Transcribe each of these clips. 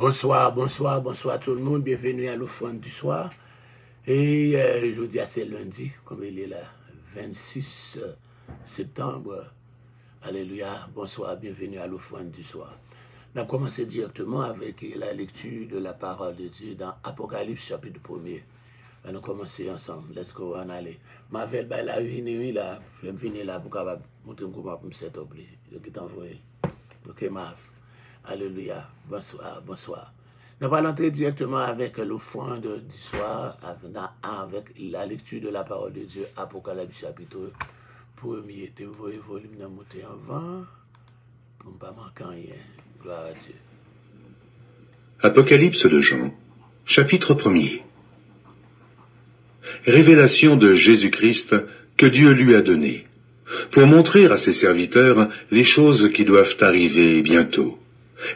Bonsoir, bonsoir, bonsoir tout le monde. Bienvenue à l'offrande du soir. Et je vous dis à c'est lundi, comme il est là, 26 septembre. Alléluia, bonsoir, bienvenue à l'offrande du soir. On a commencé directement avec la lecture de la parole de Dieu dans Apocalypse chapitre 1er. On a commencé ensemble. Let's go, on allait. Ma veille, la vie, là, je vais me venir là pour montrer comment je me set up. Je vais t'envoyer. Ok, Mav. Alléluia. Bonsoir, bonsoir. Nous allons entrer directement avec l'offrande du soir, avec la lecture de la parole de Dieu, Apocalypse chapitre 1er. Vous voyez, volume de monter en vent, pour ne pas manquer rien. Gloire à Dieu. Apocalypse de Jean, chapitre 1er. Révélation de Jésus-Christ que Dieu lui a donnée, pour montrer à ses serviteurs les choses qui doivent arriver bientôt,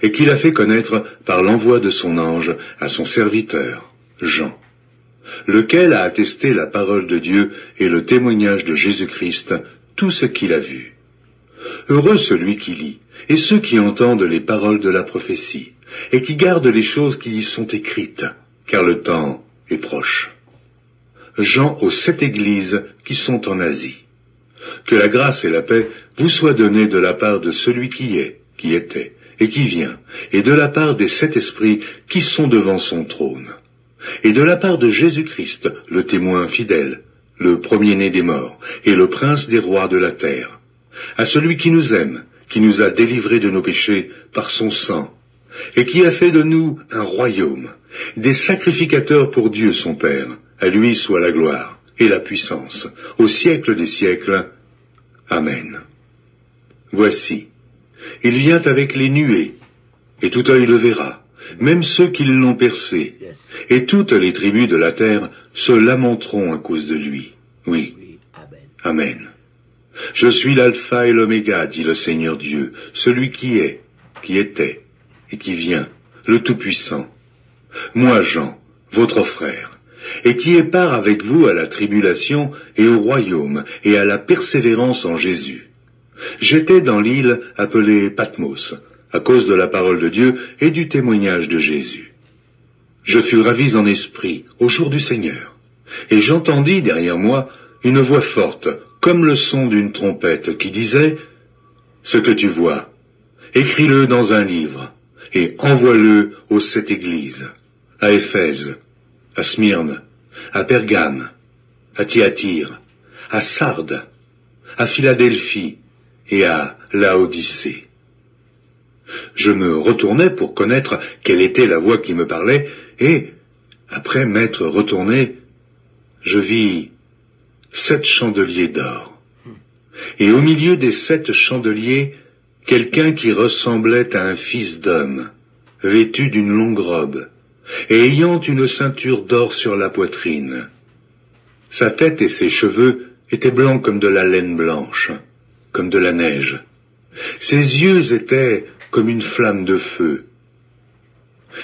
et qu'il a fait connaître par l'envoi de son ange à son serviteur, Jean, lequel a attesté la parole de Dieu et le témoignage de Jésus-Christ, tout ce qu'il a vu. Heureux celui qui lit, et ceux qui entendent les paroles de la prophétie, et qui gardent les choses qui y sont écrites, car le temps est proche. Jean aux 7 églises qui sont en Asie. Que la grâce et la paix vous soient données de la part de celui qui est, qui était, et qui vient, et de la part des 7 esprits qui sont devant son trône, et de la part de Jésus-Christ, le témoin fidèle, le premier-né des morts, et le prince des rois de la terre, à celui qui nous aime, qui nous a délivrés de nos péchés par son sang, et qui a fait de nous un royaume, des sacrificateurs pour Dieu son Père. À lui soit la gloire et la puissance, au siècle des siècles. Amen. Voici, il vient avec les nuées, et tout œil le verra, même ceux qui l'ont percé, et toutes les tribus de la terre se lamenteront à cause de lui. Oui. Amen. Je suis l'alpha et l'oméga, dit le Seigneur Dieu, celui qui est, qui était, et qui vient, le Tout-Puissant. Moi, Jean, votre frère, et qui est part avec vous à la tribulation et au royaume et à la persévérance en Jésus. J'étais dans l'île appelée Patmos, à cause de la parole de Dieu et du témoignage de Jésus. Je fus ravi en esprit au jour du Seigneur, et j'entendis derrière moi une voix forte, comme le son d'une trompette, qui disait « Ce que tu vois, écris-le dans un livre, et envoie-le aux 7 églises, à Éphèse, à Smyrne, à Pergame, à Thyatire, à Sardes, à Philadelphie et à Laodicée. » Je me retournai pour connaître quelle était la voix qui me parlait, et, après m'être retourné, je vis 7 chandeliers d'or. Et au milieu des 7 chandeliers, quelqu'un qui ressemblait à un fils d'homme, vêtu d'une longue robe, et ayant une ceinture d'or sur la poitrine. Sa tête et ses cheveux étaient blancs comme de la laine blanche, comme de la neige. Ses yeux étaient comme une flamme de feu.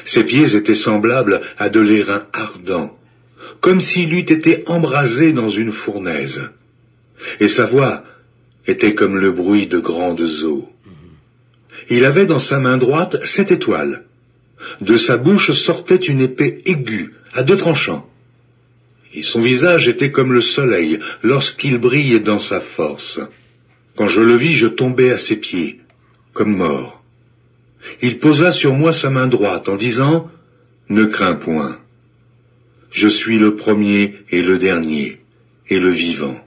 Ses pieds étaient semblables à de l'airain ardent, comme s'il eût été embrasé dans une fournaise. Et sa voix était comme le bruit de grandes eaux. Il avait dans sa main droite 7 étoiles. De sa bouche sortait une épée aiguë, à 2 tranchants. Et son visage était comme le soleil, lorsqu'il brille dans sa force. Quand je le vis, je tombai à ses pieds, comme mort. Il posa sur moi sa main droite, en disant « Ne crains point. Je suis le premier et le dernier, et le vivant.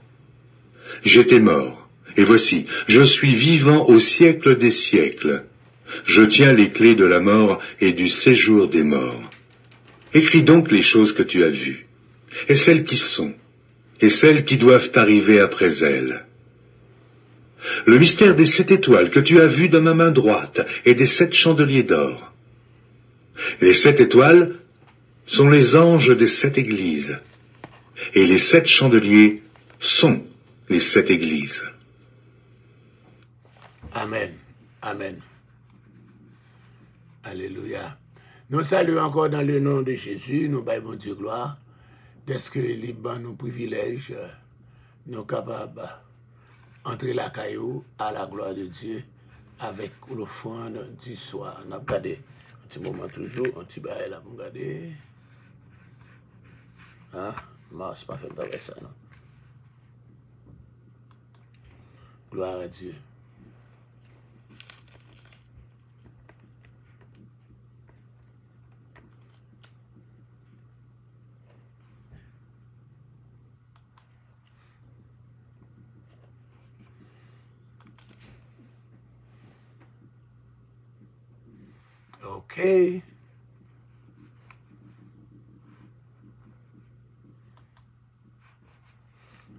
J'étais mort, et voici, je suis vivant au siècle des siècles. Je tiens les clés de la mort et du séjour des morts. Écris donc les choses que tu as vues, et celles qui sont, et celles qui doivent arriver après elles. Le mystère des 7 étoiles que tu as vues dans ma main droite, et des 7 chandeliers d'or. Les 7 étoiles sont les anges des 7 églises, et les 7 chandeliers sont les 7 églises. Amen. Amen. Alléluia. Nous saluons encore dans le nom de Jésus, nous baillons Dieu gloire, d'être que les bons nous privilèges, nous capables d'entrer la caillou à la gloire de Dieu avec l'offrande du soir. On a regardé petit moment toujours, un petit bail là pour regarder. Hein? Mars pas fait avec ça, non? Gloire à Dieu. Okay.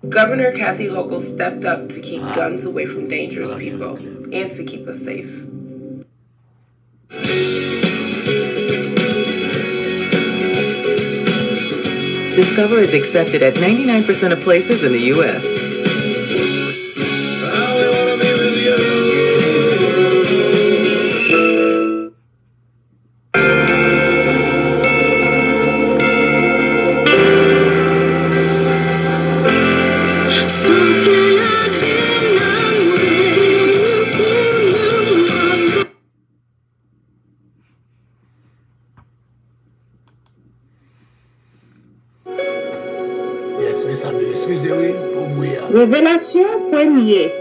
Governor Kathy Hochul stepped up to keep guns away from dangerous people and to keep us safe. Discover is accepted at 99% of places in the U.S. Yes, mais ça me excusez-moi pour bouillir. Révélation première.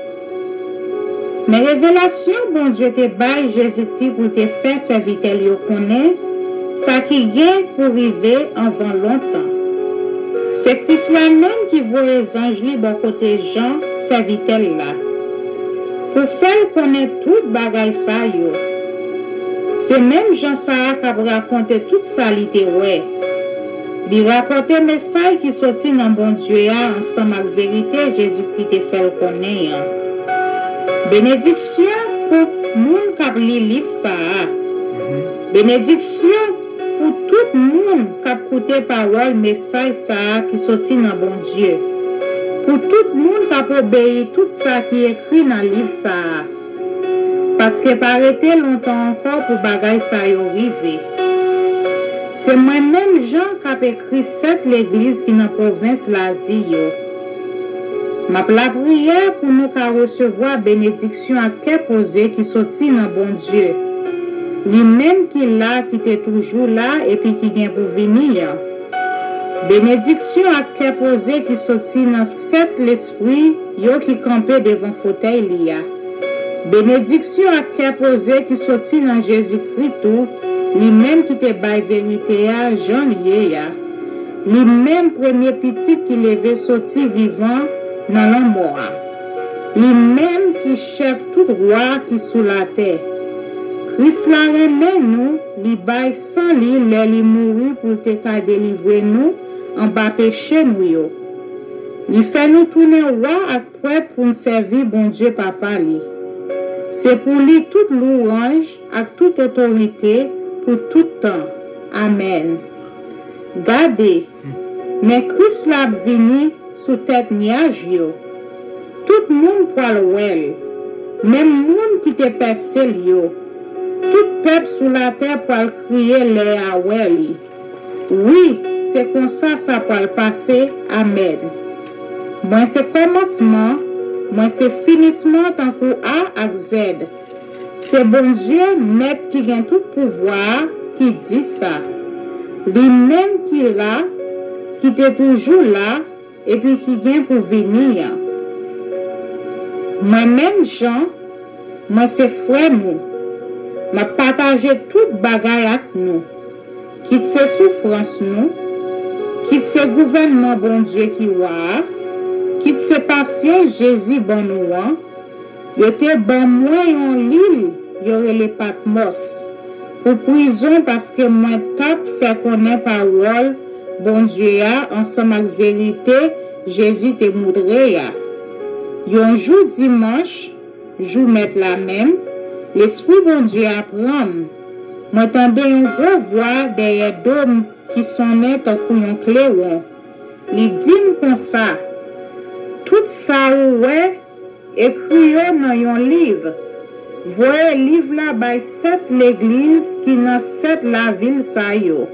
Mais révélation, bon Dieu te bail Jésus-Christ pour te faire serviteur yo connaît, ça qui vient pour arriver avant longtemps. C'est Christ la même qui voit les anges libres côté Jean, serviteur là. Pour faire connaître tout bagay ça yo. C'est même Jean ça qui a raconté toute ça l'ité ouais. Il rapporte un message qui sortit dans bon Dieu ensemble avec vérité Jésus-Christ te fait le connaître. Bénédiction pour monde qui lit livre ça. Bénédiction pour tout le monde qui a écouté parole message ça qui sortit dans bon Dieu. Pour tout le monde qui a obéi tout ça qui est écrit dans le livre ça. Parce que pas arrêter longtemps encore pour bagay ça y arriver. C'est moi-même Jean qui a écrit cette l'église qui est dans la province l'Asie. Ma la prière pour nous recevoir bénédiction à quel posé qui sortit dans bon Dieu. Lui-même qui là, qui était toujours là et puis qui vient pour venir. Bénédiction à quel posé qui sortit dans cet l'esprit yo qui campait devant fauteuil lia. Bénédiction à quel posé qui sortit dans Jésus-Christ tout. Lui-même qui te bail vérité à Jean lié ya. Lui-même premier petit qui levait sorti vivant dans la mort. Lui-même qui chef tout roi qui sous la terre. Christ la remet nous, li bail sans li mourir pour te ka délivrer nous en bas péché nous yo. Li fait nous tourner roi ak prêtre pour nous servir bon Dieu papa li. C'est pour lui toute louange ak toute autorité pour tout temps. Amen. Gardez, mais Christ l'a venu sous tête nuage yo. Tout le monde parle well. Même monde qui te percé yo. Tout peuple sous la terre parle crier les à well. Oui, c'est comme ça peut le passer. Amen. Moi c'est commencement, moi c'est finissement tant que A à Z. C'est bon Dieu net qui gagne tout pouvoir qui dit ça. Lui-même qui est là, qui est toujours là, et puis qui vient pour venir. Moi-même Jean, moi c'est frère nous. M'a partagé toute bagaille avec nous. Quitte ses souffrances nous, quitte ses gouvernements bon Dieu qui voit, quitte ses patients Jésus bon nous. Yo te ban moi en l'île, y aurait les Patmos. Pour prison parce que moi tap fait connaître parole bon Dieu a ensemble avec vérité Jésus te montré ya. Yon jour dimanche, jour mettre la même, l'esprit bon Dieu apprend. M'entendais une gros voix derrière d'hommes qui sonnaient en couillon clairon. Li dit comme ça. Tout ça ouais écrit dans yon livre. Voyez livre là by sept l'église qui dans sept la ville sa yo.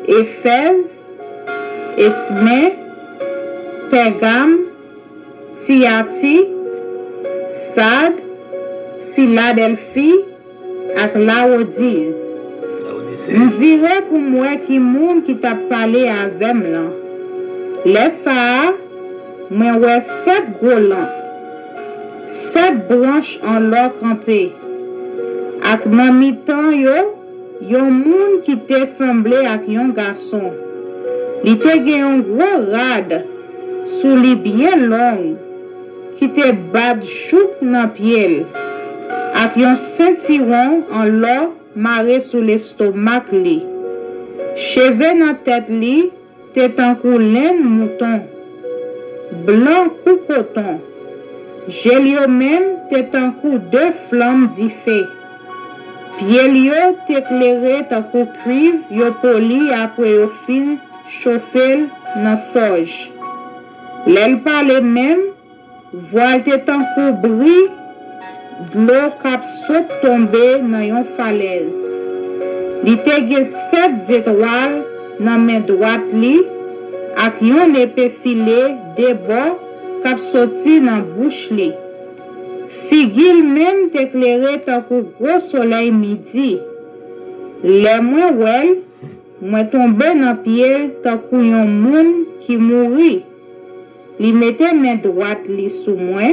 Éphèse, Esmé, Pergame, Tiati, Sade, Philadelphie ak Laodice. M'vire pour moi qui moun qui t'a parlé avec moi. Laisse ça, moi ouais 7 gros lampes. 7 branches en l'or campé. Ak nan mi-temps yon moun qui te semblé ak yon garçon. Li te gen yon gros rad sous li bien long qui te bad chouk nan pied. Ak yon ceinturon en l'or maré sous l'estomac li. Cheve nan tête li te tankou laine mouton. Blanc kou coton. Jel yo même te tankou 2 flammes di feu. Pied yo te éclairé tankou cuivre yo poli après yo fin chauffel nan forge. L'elle parle même, voile te tankou bris, l'eau kap saute tombe nan yon falaise. Li te gen 7 étoiles nan main droite li, ak yon épée filée de bord kap sorti nan bouche li. Figil même t'éclairé tankou gros soleil midi. Le mwen wel, mwen tombe nan pied tankou yon moun ki mouri. Li mette main droite li sous moi,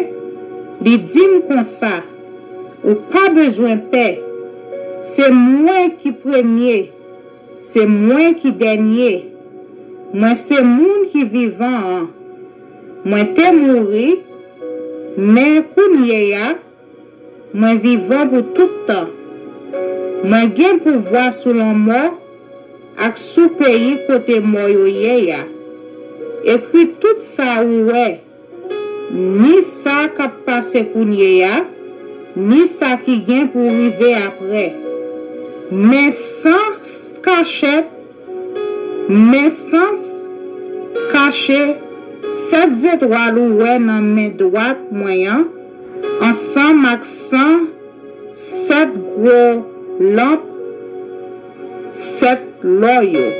li dim kon sa, ou pas besoin paix. C'est moi qui premier, c'est moi qui dernier. Moi c'est moun qui vivant. Moi te mouri, mais kounye ya, moi vivant pour tout temps. Moi gen pouvoir sous la mort, ak sous pays côté mort yo ye ya. Écrit tout ça ouais. Ni ça qui passe kounye ya, ni ça qui gen pour arriver après. Mais sans cachette, mais sans cacher 7 étoiles ouais dans main droite moyen, ensemble avec 7 gros lampes, 7 loyaux,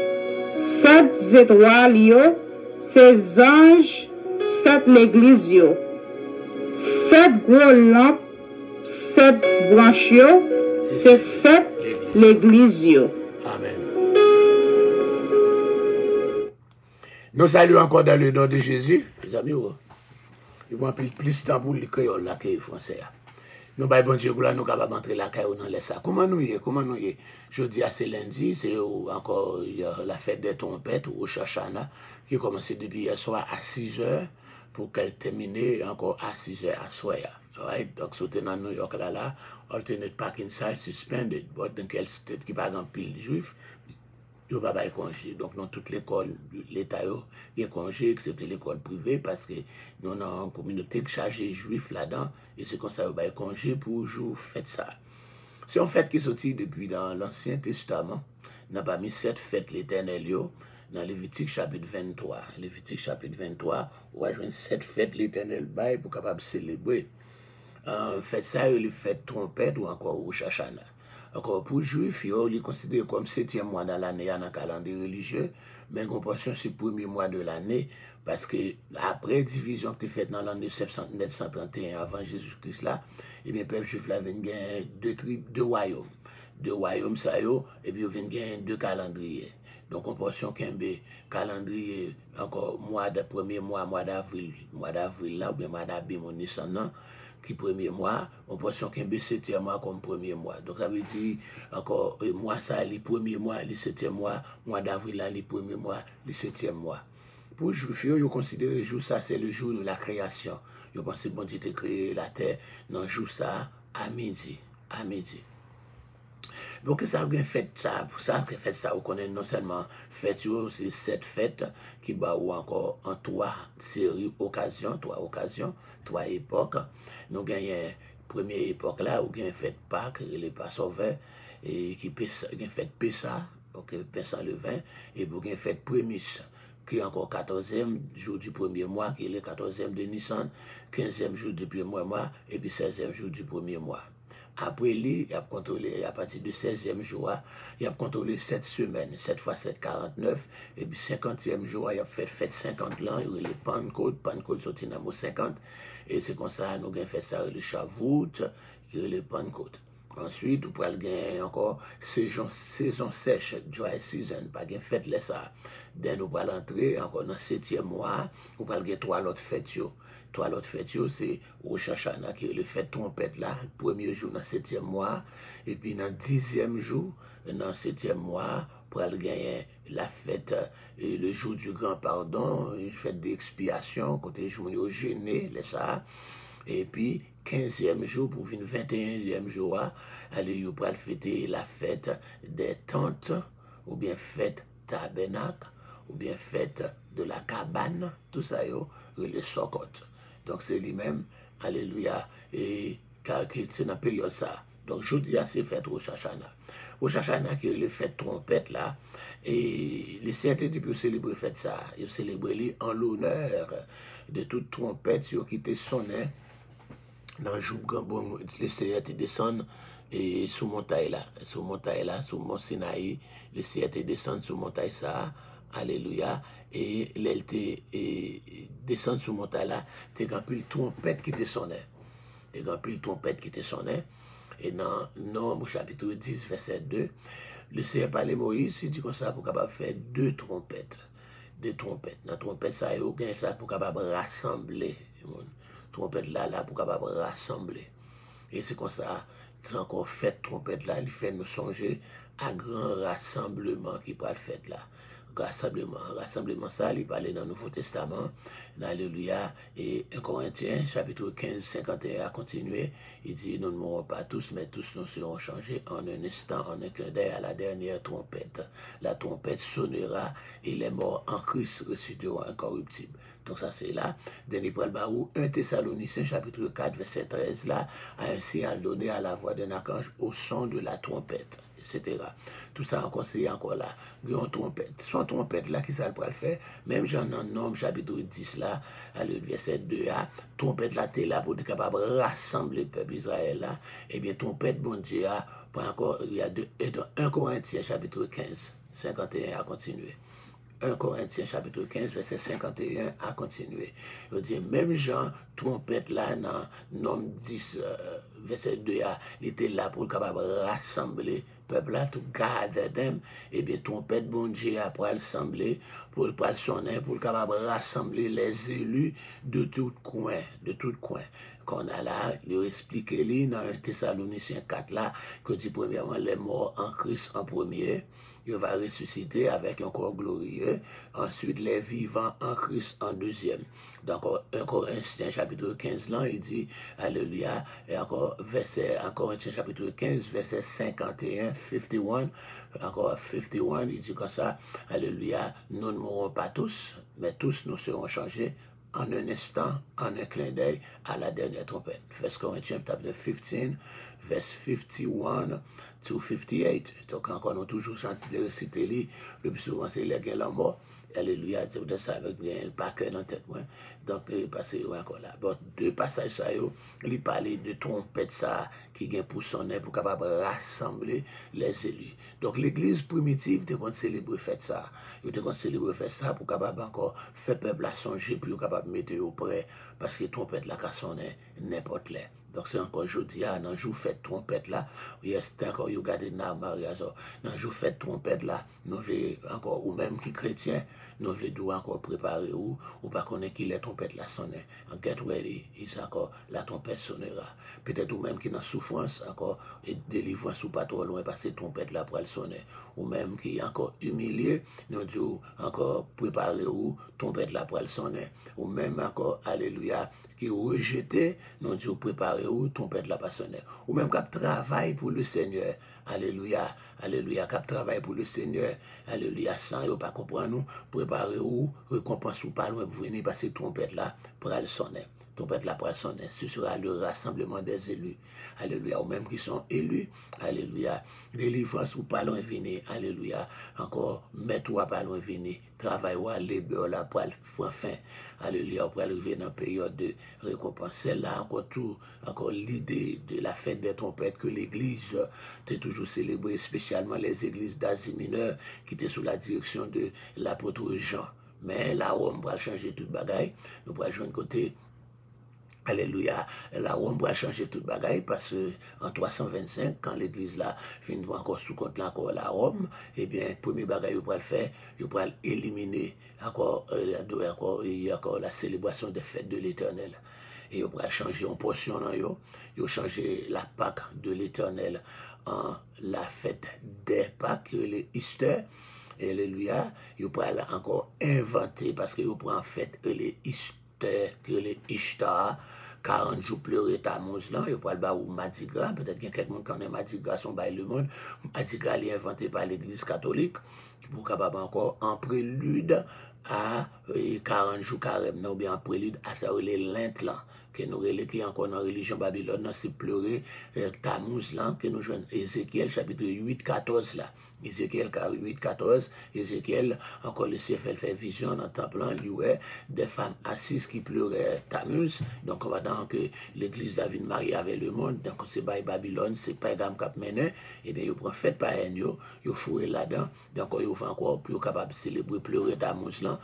7 étoiles yo, c'est anges, 7 l'église yo, 7 gros lampes, 7 branches yo, c'est 7 l'église yo. Amen. Nous saluons encore dans le nom de Jésus. Les amis, ils vont plus de temps pour le créole là que le français. Nous, bon Dieu, nous sommes capables d'entrer là dans les sacs. Comment nous y est? Comment nous y est? Jeudi, c'est lundi, c'est encore la fête des trompettes au Shashana qui commence depuis hier soir à 6h pour qu'elle termine encore à 6h à soir. Right? Donc, sauter dans New York là, alternate parking site suspended, but dans quel state qui pas dans pile juif. Il n'y a pas de congé. Donc, dans toute l'école, l'État, il y a congé, excepté l'école privée, parce que nous avons une communauté chargée juif là-dedans, et c'est comme ça qu'il y a congé pour jour fête ça. C'est une fête qui est sortie depuis dans l'Ancien Testament. Nous avons mis 7 fêtes l'éternel dans Lévitique chapitre 23. Lévitique chapitre 23, on va joindre 7 fêtes l'éternel pour capable célébrer. Fête ça, il fait trompette ou encore au Shashana. Encore pour Juifs, ils considèrent comme 7e mois dans l'année dans le calendrier religieux, mais en comparaison, c'est le premier mois de l'année, parce que après division qui est faite dans l'année 931 avant Jésus-Christ, là, et bien, le peuple juif là, vient gagner 2 tribus, 2 royaumes. 2 royaumes, ça y est, et puis, ils viennent gagner 2 calendriers. Donc, en comparaison, calendrier, encore premier mois d'avril, là, ou bien mois d'avril, mon Nissan, qui premier mois, on pense qu'il y a un 7e mois comme premier mois. Donc ça veut dire encore, mois ça, les premiers mois, les 7e mois d'avril, là, les premiers mois, les 7e mois. Pour les Juifs, ils considèrent le jour ça, c'est le jour de la création. Ils pensent que bon Dieu a créé la terre, dans le jour ça, à midi. À midi. Donc, ça a fait ça, pour ça, fait ça, on connaît non seulement fête, c'est 7 fêtes qui bat ou encore en 3 séries, 3 occasions, 3 époques. Nous gagnons première époque là, où gagnons fête Pâques, les Passover, et qui gagnons fête Pessa, donc Pessa le 20, et pour gagnons fête Prémisse, qui est encore 14e jour du premier mois, qui est le 14e de Nissan, 15e jour du premier mois, et puis 16e jour du premier mois. Après lui, il a contrôlé à partir du 16e jour, il a contrôlé 7 semaines, 7 fois 7, 49, et puis 50e jour, il a fait 50 ans, il y a les Pentecôte sorti dans le mot 50, et c'est comme ça, nous avons fait ça, le Shavuot, qui est le Pentecôte. Ensuite, vous pouvez gagner encore saison sèche, dry season, pas de fête là ça. Then vous pouvez entrer encore dans le 7e mois, vous pouvez gagner 3 autres fêtes. 3 autres fêtes, c'est Rosh Hashanah, qui est le fête trompette là, le premier jour dans le 7e mois, et puis dans le 10e jour, dans le 7e mois, pour aller gagner la fête, le jour du grand pardon, une fête d'expiation, côté jour gêné, là ça. Et puis, 15e jour, pour venir 21e jour, allez, vous pouvez fêter la fête des tentes, ou bien fête tabernacle, ou bien fête de la cabane, tout ça, le Sokot. Donc, c'est lui-même, alléluia, et car c'est dans la période ça. Donc, je dis à ces fêtes Rosh Hashanah. Rosh Hashanah, qui est le fête trompette là, et les certains types célébrer fête ça. Ils célèbrent en l'honneur de toute trompette qui était sonnée dans le jour bon, les Seigneurs descendent et sous montagne là, sous mont Sinaï, les Seigneurs descendent sous montagne ça, alléluia, et l'elle descend sous montagne là, t'es grand pile trompette qui te sonnait, et dans Nombre chapitre 10 verset 2, le Seigneur parlait Moïse, il dit comme ça pour capable faire 2 trompettes. Dans la trompette ça y a ça pour capable rassembler trompette là pour capable rassembler. Et c'est comme ça, c'est encore fait trompette là, il fait nous songer à grand rassemblement qui peut le faire là. Rassemblement ça, il parlait dans le Nouveau Testament, alléluia, et 1 Corinthiens, chapitre 15, 51 à continuer, il dit, nous ne mourrons pas tous, mais tous nous serons changés en un instant, en un clin d'œil à la dernière trompette. La trompette sonnera et les morts en Christ ressusciteront incorruptibles. Donc ça c'est là, dernier point barou, 1 Thessaloniciens, chapitre 4, verset 13, là, a un signal donné à la voix d'un archange au son de la trompette, etc. Tout ça encore, c'est encore là. Une trompette. Son trompette là, qui ça pourrait le faire? Même j'en ai Nombre chapitre 10 là, à le verset 2a, trompette là, t'es là pour être capable de rassembler le peuple Israël là. Eh bien, trompette, bon Dieu, pour encore, il y a 1 Corinthiens chapitre 15, 51 à continuer. 1 Corinthiens chapitre 15, verset 51 à continuer. Je dis, même Jean, trompette là, dans Nombre 10, verset 2 a, il était là pour être capable de rassembler peuple là, tout gather them, et bien trompette bon Dieu pour rassembler, pour le sonner, pour le capable rassembler les élus de tout coin, qu'on a là, il explique dans 1 Thessaloniciens 4 là, que dit premièrement les morts en Christ en premier, il va ressusciter avec un corps glorieux, ensuite les vivants en Christ en deuxième. Donc 1 Corinthiens chapitre 15 là, il dit, alléluia, et encore verset, 1 Corinthiens chapitre 15, verset 51, 51, encore 51, il dit comme ça, alléluia, nous ne mourrons pas tous, mais tous nous serons changés en un instant, en un clin d'œil, à la dernière trompette. 1 Corinthiens chapitre 15, verse 51 to 58. Donc encore nous toujours chanter réciter le plus souvent c'est les la mort. Alléluia, c'est peut-être ça avec bien le paquet dans la tête. Donc, passez encore là. Bon, 2 passages, ça, il parlait de trompette, ça, qui vient pour sonner, pour capable rassembler les élus. Donc, l'église primitive, tu vas célébrer fête ça. Tu vas célébrer fête ça pour capable encore faire peuple à songer, puis capable mettre au près, parce que trompette là, qui sonner n'importe là. Donc, c'est encore jeudi, dans le jour fête trompette là, c'est encore, vous regardez dans le mariage, dans le jour fête trompette là, nous voulons encore, ou même qui chrétien, nous voulons encore préparer ou pas connaître qui les trompettes là sonner. En get ready, il encore, la trompette sonnera. Peut-être ou même qui dans souffrance, encore, et délivrance ou pas trop loin, parce que trompette là pour elle sonner. Ou même qui est encore humilié, nous disons encore préparer ou trompette là pour elle sonner. Ou même encore, alléluia, qui est rejeté, nous disons préparer ou trompette là pour sonner. Ou même qui travaille pour le Seigneur. Alléluia, alléluia, qui travaille pour le Seigneur. Alléluia, sans ne pas comprendre nous, préparer ou récompense ou pas loin pour venir passer trompette là pour aller sonner. Trompette là pour aller sonner. Ce sera le rassemblement des élus. Alléluia, ou même qui sont élus. Alléluia, délivrance ou pas loin venir. Alléluia, encore mettre ou pas loin venir. Travail ou labeur là pour prendre fin. Alléluia, pour arriver dans une période de récompense. C'est là encore tout, encore l'idée de la fête des trompettes que l'église est toujours célébrée, spécialement les églises d'Asie mineure qui étaient sous la direction de l'apôtre Jean. Mais là où on va changer toute bagaille, nous pourrons jouer un côté Alléluia. La Rome va changer toute bagaille parce que en 325, quand l'église là finit encore sous compte encore la Rome, eh bien, premier bagaille vous le faire, vous pouvez éliminer encore la célébration des fêtes de l'Éternel. Et vous pouvez changer en portion dans vous changer la Pâque de l'Éternel en la fête des Pâques, les Easter. Alléluia. Vous pouvez encore inventer parce que vous pouvez en fait les Easter, les Ishtar. 40 jours pleurer Tammuz là, il peut le ou Mardi Gras, peut-être qu'il y a quelqu'un qui connaît Mardi Gras, son bail le monde. Mardi Gras est inventé par l'Église catholique, pour capable encore en prélude à 40 jours carême, ou bien en prélude à ça les lentes là, que nous qui encore dans la religion Babylone, c'est pleurer Tammuz là, que nous jouons Ézéchiel chapitre 8, 14 là. Ézéchiel 8, 14, Ézéchiel, encore le CFL fait vision dans le temple, il y a des femmes assises qui pleuraient Tammuz. Donc, on va dire que l'église David mariée avec le monde, donc c'est Babylone, c'est pas Dame Cap Mené, et bien, ils prennent fête par un, ils fouillent là-dedans, donc ils font encore plus capable de célébrer, pleurer Tammuz là,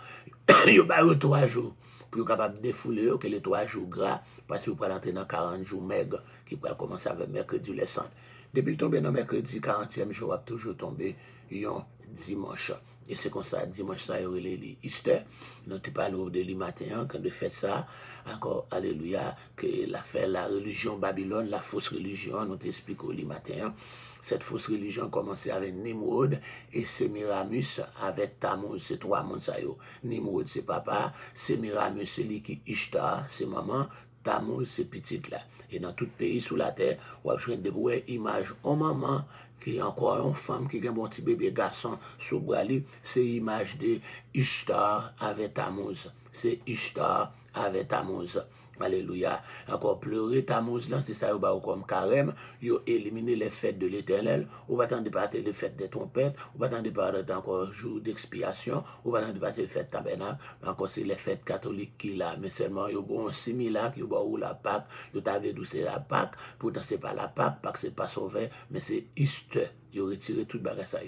ils ont 3 jours. Plus capable de défouler que les 3 jours gras, parce que vous pouvez entrer dans 40 jours maigres, qui pourraient commencer avec mercredi les cendres. Depuis le tomber dans mercredi, 40e jour, a toujours tombé un dimanche. Et c'est comme ça, dimanche, ça, il y a les Easter. Nous te parlons de le matin, quand de fait ça, encore, alléluia, que la religion Babylone, la fausse religion, nous t'expliquons le matin. Cette fausse religion commençait avec Nimrod et Sémiramis avec Tammuz, c'est 3 mondes ça yo. Nimrod, c'est papa, Sémiramis, c'est lui qui Ishtar, c'est maman, Tammuz, c'est petite là. Et dans tout pays sous la terre, on va jouer des images en maman, qui est encore une femme qui a un bon petit bébé garçon sous brali, c'est l'image de Ishtar avec Tammuz. C'est Ishtar avec Tammuz. Alléluia. Encore pleurer Tammuz là, c'est ça, comme carême, ils ont éliminé les fêtes de l'Éternel, on va attendre de partir les fêtes des trompettes, on va attendre de partir encore jour d'expiation, on va attendre de passer les fêtes tabernacle, encore c'est les fêtes catholiques qui là, mais seulement ils ont un similaire, ils ont la Pâque, ils ont d'où c'est la Pâque, pourtant c'est pas la Pâque, Pâque c'est pas sauvé, mais c'est Easter. Ils ont retiré toute bagage ça.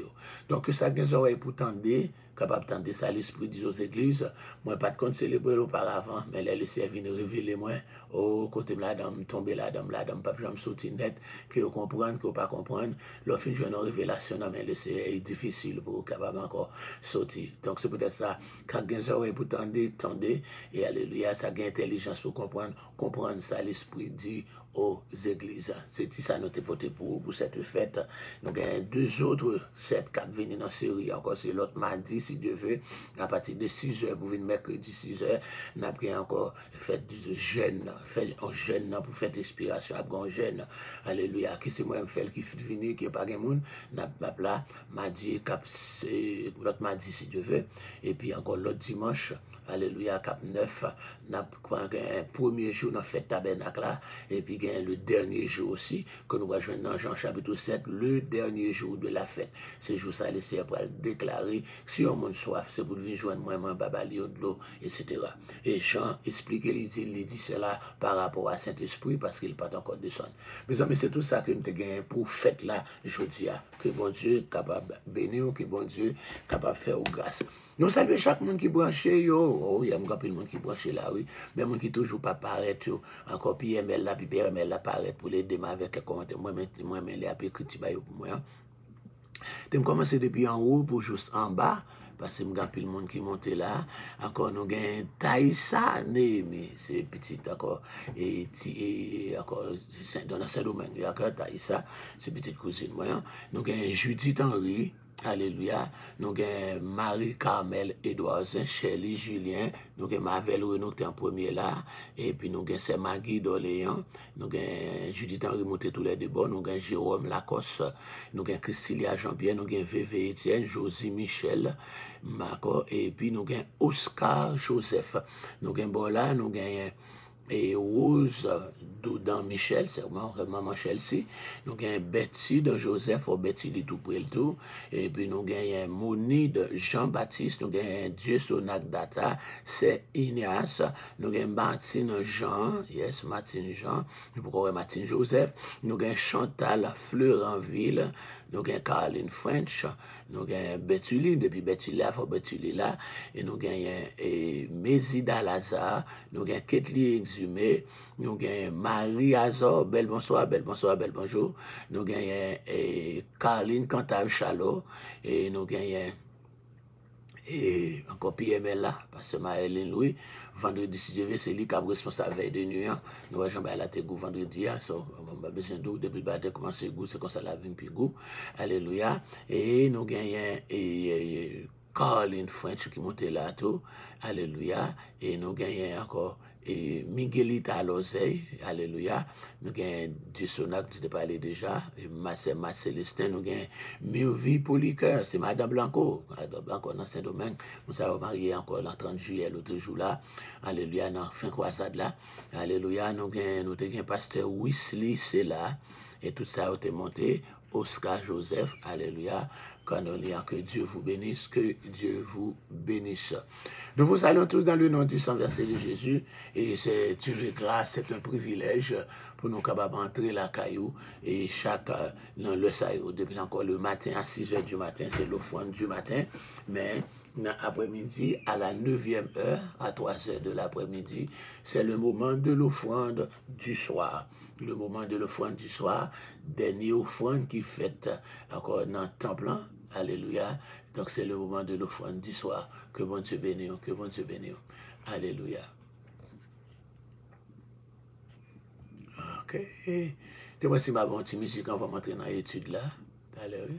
Donc, ça a oreilles pour tendre, capable de tendre ça l'esprit des autres églises. Moi, pas de compte célébrer auparavant, mais là, le Seigneur vient révéler moi, au côté de la dame, tomber la dame, pas jamais sortir net, que vous comprenez, que vous pas comprendre. L'offre fin, je une révélation, mais le Seigneur est difficile pour capable encore sortir. Donc, c'est peut-être ça, quand vous avez oreilles pour tendre, et alléluia, ça a intelligence pour comprendre ça, l'esprit dit aux églises. C'est ça notre porté pour cette fête. Nous avons 2 autres 7 qui viennent dans la série. Encore c'est l'autre mardi, si Dieu veut, à partir de 6h, pour venir mercredi 6h. Nous avons pris encore fête du jeûne. Fait un jeûne pour faire inspiration. Un jeûne. Alléluia. Que c'est moi qui fait venir, qui n'est pas de monde. Nous avons là, mardi, l'autre mardi, si Dieu veut. Et puis encore l'autre dimanche. Alléluia, cap 9. Nous avons un premier jour dans la fête tabernacle là. Et puis le dernier jour aussi, que nous rejoignons dans Jean chapitre 7, le dernier jour de la fête. Ce jour, ça laissé après déclarer, si on a soif, c'est pour venir joindre moi, babali, de l'eau, etc. Et Jean explique, il dit cela par rapport à Saint-Esprit, parce qu'il n'est pas encore descendu. Mes amis, c'est tout ça que nous avons gagné pour fête là, je dis, que bon Dieu est capable de bénir, que bon Dieu est capable de faire grâce. Nous saluons chaque monde qui branche, il y a un peu de monde qui branche là, oui, mais monde qui toujours pas paraître, encore puis ML là, puis PML là paraître pour les démarrer avec les commentaires. Moi, les appels critiques pour moi. Je commencé depuis en haut pour juste en bas, parce que je suis le monde qui monte là. Encore, nous avons Taïsa, mais c'est petit, d'accord. Et encore, dans la Saint-Domingue, il y a Taïsa, c'est petite cousine, moi. Nous avons Judith Henry. Alléluia. Nous avons Marie-Carmel Edouardsin, Shirley Julien, nous avons Marvel Renaud qui est en premier là, et puis nous avons Maggie d'Orléans, nous avons Judith Henry monté tous les deux bords, nous avons Jérôme Lacoste, nous avons Christilia Jean-Pierre, nous avons VV Etienne, Josie Michel, et puis nous avons Oscar Joseph. Nous avons bon là, nous avons et Rose Doudan Michel, c'est maman Chelsea. Nous avons Betty de Joseph, ou Betty de tout près le tout. Et puis nous avons Moni de Jean-Baptiste, nous avons Dieu Sonak Data, c'est Ignace. Nous avons Martine Jean, yes, Martine Jean, nous avons Martine Joseph. Nous avons Chantal Fleuranville, nous avons Caroline French, nous avons Betuli, depuis Betuli là, faut Betuli là, et nous avons Mézida Lazare, nous avons Ketli Exhumé, nous avons Marie Azor, bel bonsoir, bel bonsoir, bel bonjour, nous avons Caroline Cantal Chalot, et nous avons et encore PML là, parce que Maëline Louis, vendredi 6 janvier, c'est lui qui est responsable de nuit. Nous avons Jean-Baptiste Lategou vendredi, on a besoin d'eau, depuis le matin, commencer goût, c'est comme ça la vie, puis goût. Alléluia. Et nous gagnons Caroline French qui monte là tout. Alléluia. Et nous gagnons encore Miguelita Lozey. Alléluia. Nous gagnons Dieu Sonac, tu t'es parlé déjà. Et ma Célestin, nous gagnons Miovi Poliqueur. C'est Madame Blanco. Madame Blanco dans Saint-Domingue. Nous avons marié encore le 30 juillet, l'autre jour là. Alléluia. Dans fin croisade là. Alléluia. Nous gagnons Pasteur Wesley, c'est là. Et tout ça a été monté. Oscar Joseph. Alléluia. Canonia, que Dieu vous bénisse, que Dieu vous bénisse. Nous vous saluons tous dans le nom du sang versé de Jésus, et c'est une grâce, c'est un privilège pour nous capables d'entrer la caillou, et chaque, dans le saillot, depuis encore le matin, à 6 h du matin, c'est l'offrande du matin, mais après-midi, à la 9e heure, à 3 h de l'après-midi, c'est le moment de l'offrande du soir. Le moment de l'offrande du soir, dernière offrande qui fait encore dans le temple. Alléluia. Donc c'est le moment de l'offrande du soir. Que bon Dieu bénisse, que bon Dieu bénisse. Alléluia. Ok. Tu vois si ma bonne petite musique, on va montrer dans l'étude là. Alléluia.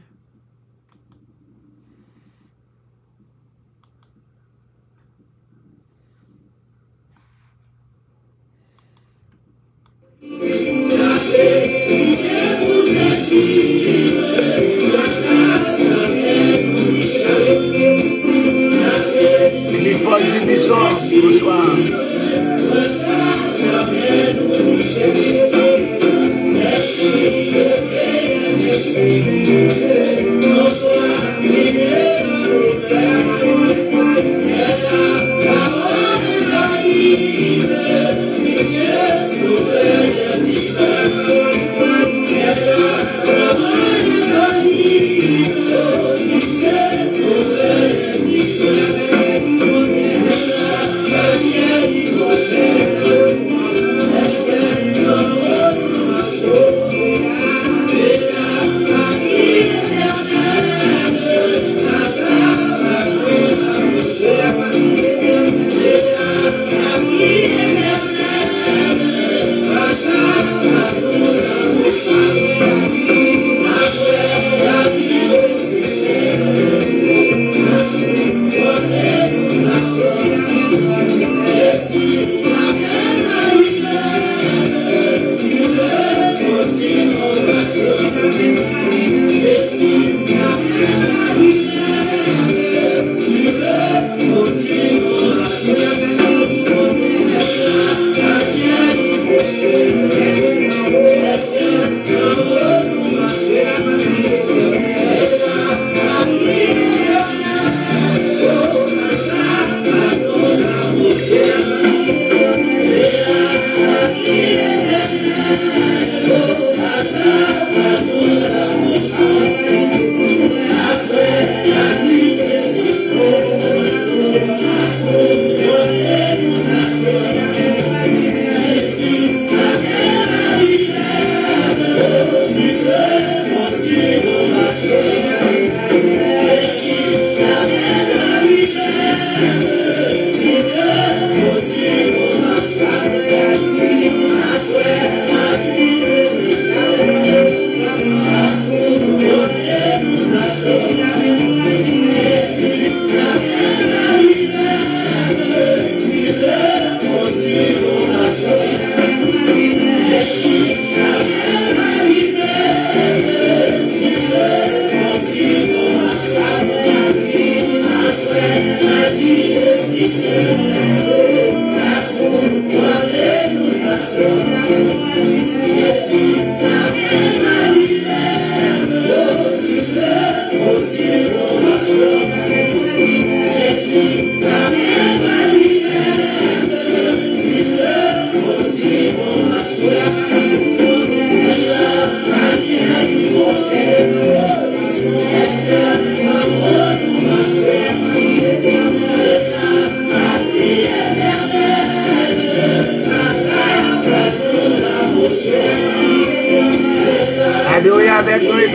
Clifford dit bonsoir. Bonsoir.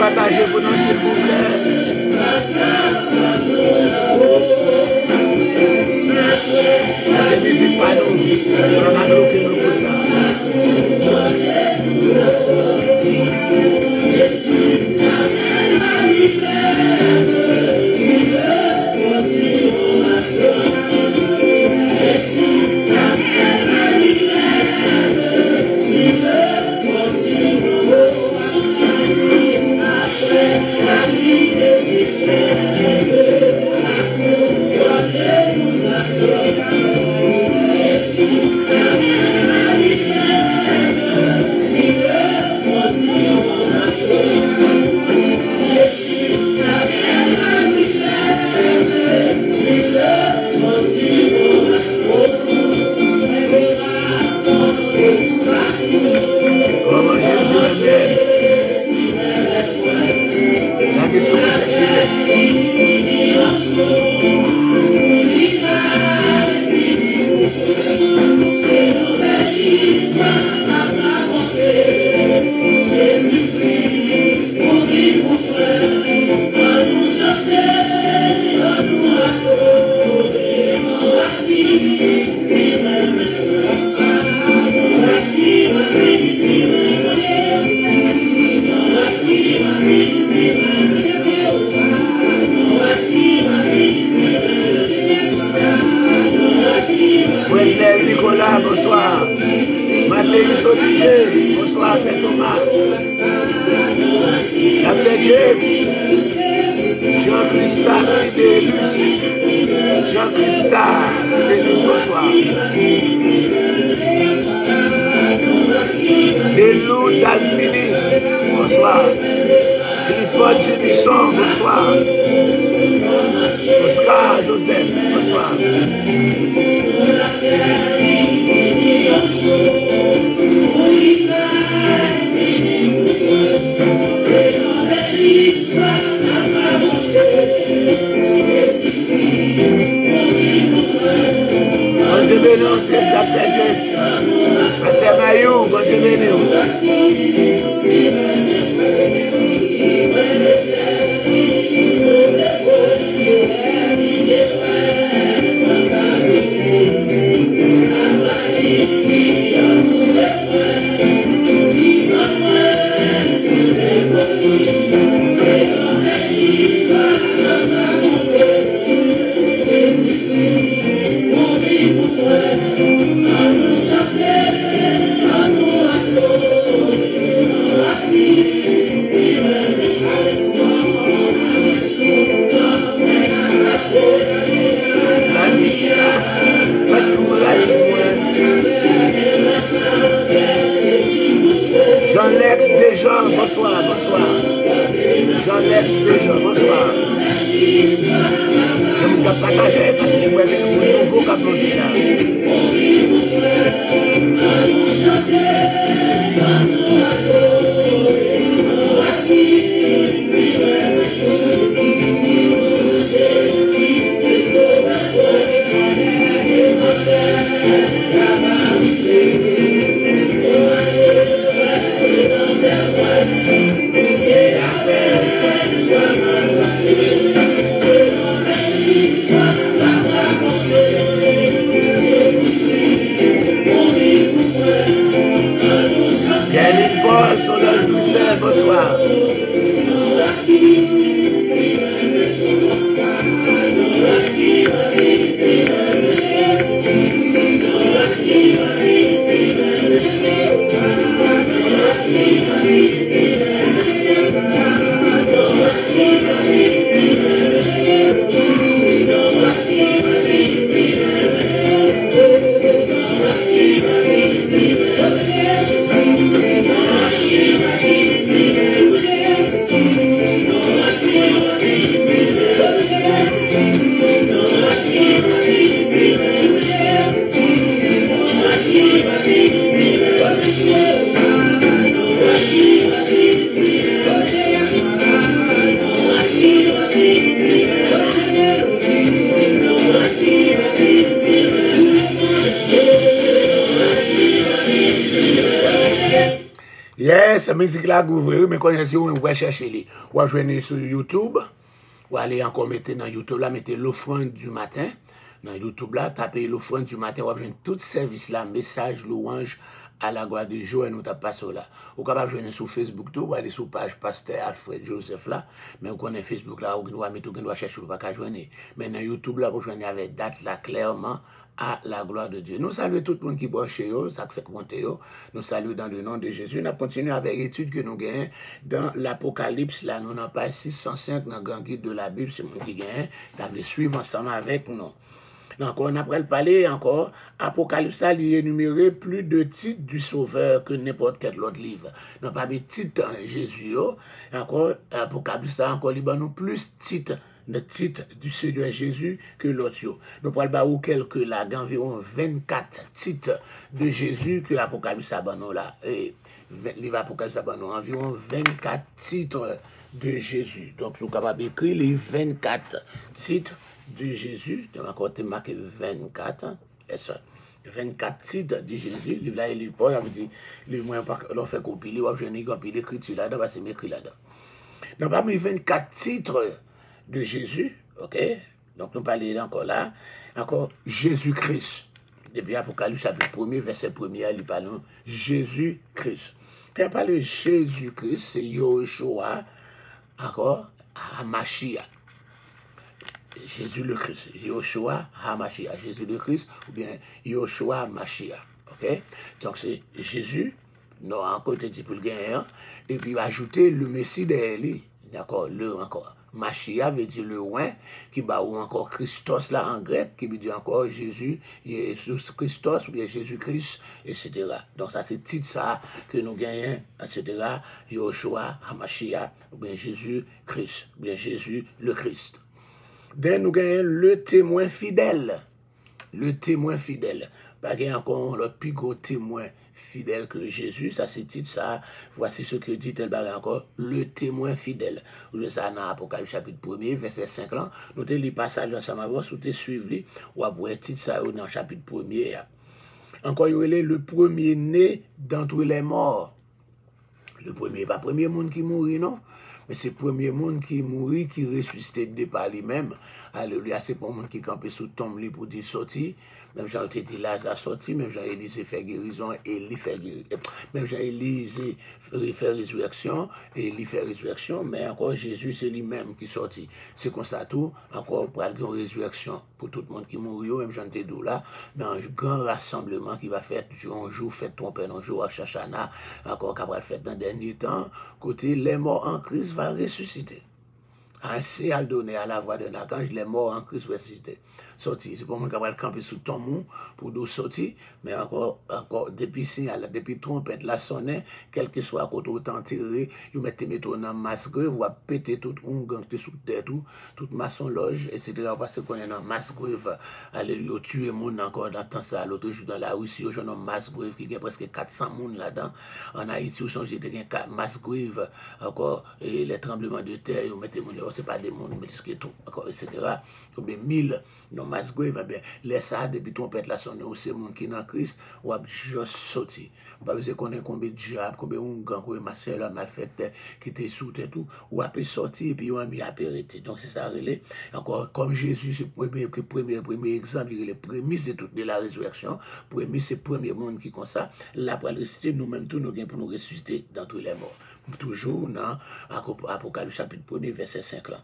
partager pour nous, s'il vous plaît. Laissez musique pas nous. On va bloquer nous pour ça. Bonsoir. Mathéus Odigé, bonsoir Saint-Thomas. Captain Jakes, Jean-Christa Sidélus. Jean-Christa Sidélus, bonsoir. Delou Dalfinis, bonsoir. Clifford Dubisson, bonsoir. Oscar Joseph, bonsoir. Bon Dieu béni, Dr. Judge. Pasteur Mayou, bon Dieu béni. Jean-Lex Desjans, bonsoir, bonsoir. Jean-Lex Desjans, bonsoir. Je vous ai partagé parce que je voulais faire un nouveau cabinet là. Bonsoir. Yes, musique là, vous mais connaissez où vous chercher les. Ou joindre sur YouTube, ou aller encore mettre dans YouTube là, mettez l'offrande du matin. Dans YouTube là, tapez l'offrande du matin, vous joindre tout service là, message, louange à la gloire de Dieu et nous tapez pas là. Ou capable joindre sur Facebook tout, ou aller sur page Pasteur Alfred Joseph là, mais vous connaissez Facebook là, ou doit mettre ou doit chercher ou pas qu'à joindre. Mais dans YouTube là, vous joignez avec date là clairement à la gloire de Dieu. Nous saluons tout le monde qui boit chez eux, ça fait monter eux. Nous saluons dans le nom de Jésus. Nous continuons avec l'étude que nous gagnons dans l'Apocalypse. Là, nous n'avons pas 605 dans le grand guide de la Bible, c'est mon qui gagne. Nous allons suivre ensemble avec nous. Donc, on a parlé encore, Apocalypse, ça, il est énuméré plus de titres du Sauveur que n'importe quel autre livre. Nous n'avons pas de titres en Jésus. Encore, Apocalypse, ça, encore, il y a plus titres. Le titre du Seigneur Jésus que l'autre. Nous parlons quelques là, d'environ 24 titres de Jésus que l'Apocalypse a là. Et livre Apocalypse a environ 24 titres de Jésus. Donc, nous sommes capables d'écrire les 24 titres de Jésus. Donc, encore marqué 24. Et ça. 24 titres de Jésus. Livre là, il livre pas, on dit, livre moins pas, on fait compiler, on fait compiler l'écriture là-dedans, parce que c'est écrit là-dedans. Donc, parmi 24 titres de Jésus, ok? Donc, nous parlons encore là, encore Jésus-Christ. Depuis Apocalypse, chapitre 1er, verset 1er, il parle de Jésus-Christ. Quand on parle de Jésus-Christ, c'est Yoshua, encore, Hamashia. Jésus le Christ. Yoshua, Hamashia. Jésus le Christ, ou bien Yoshua, Hamashia. Ok? Donc, c'est Jésus, non, encore, tu peux le gagner, et puis ajouter le Messie d'Élie. D'accord, le encore. Machia veut dire le oin, qui va ou encore Christos là en grec, qui veut dire encore Jésus, Jésus Christos, ou bien Jésus-Christ, etc. Donc ça c'est titre ça que nous gagnons, etc. Yoshua, Hamashia, ou bien Jésus-Christ, ou bien Jésus le Christ. Then nous gagnons le témoin fidèle. Le témoin fidèle. Pas qu'il y a encore le plus gros témoin fidèle que Jésus, ça c'est titre ça, voici ce que dit tel bagage encore, le témoin fidèle. Vous ça dans Apocalypse chapitre 1er, verset 5 là, nous te lis passage ensemble avant, ou te suivre, ou après titre ça dans chapitre 1er. Encore, il est le premier né d'entre les morts. Le premier, pas le premier monde qui mourit, non? Mais c'est le premier monde qui mourit, qui ressuscite de par lui-même. Alléluia, c'est pas le monde qui campe sous tombe pour dire sorti. Même Jean-Élie dit Lazare sorti, même Jean-Élie fait guérison, et Élie fait guérison. Même Jean-Élie fait résurrection, et Élie fait résurrection, mais encore Jésus, c'est lui-même qui sorti. C'est comme ça tout, encore pour une résurrection pour tout le monde qui mourit, même Jean-Élie là, dans un grand rassemblement qui va faire un jour, fête trompette, un jour à Chachana, encore qu'après le fait dans le dernier temps, côté les morts en Christ va ressusciter. Ainsi, à donner à la voix de l'archange, les morts en Christ ressuscité. Sorti. C'est pour moi qui va camper sous ton mou pour nous sortir, mais encore, depuis signal, depuis trompette la sonne, quel que soit côté autant tiré, vous mettez métaux dans masse grève, vous péter tout, on gang sous terre, toute maçon loge, etc. Parce qu'on est dans masse grève, alléluia, tuer monde encore dans temps ça, l'autre jour dans la Russie, je dans masse grève qui a presque 400 monde là-dedans. En Haïti, on j'ai masse grève, encore, et les tremblements de terre, vous mettez monde, c'est pas des mondes, mais c'est tout, encore, etc. Ou bien 1000, non, masse grève, bien, laisse ça, depuis trompette la sonne, ou c'est monde qui est dans Christ, ou a juste sorti. Pas besoin qu'on ait combien de diable, combien de gang, combien de ma soeur, la malfaite, qui était sous et tout, ou a pu sortir, et puis on a mis à périter. Donc c'est ça, encore, comme Jésus, c'est le premier exemple, il est le prémisse de la résurrection, prémisse, c'est le premier monde qui comme ça, là, pour le ressusciter, nous-mêmes, tout nous gagnons pour nous ressusciter dans tous les morts. Toujours dans Apocalypse chapitre 1er, verset 5 là.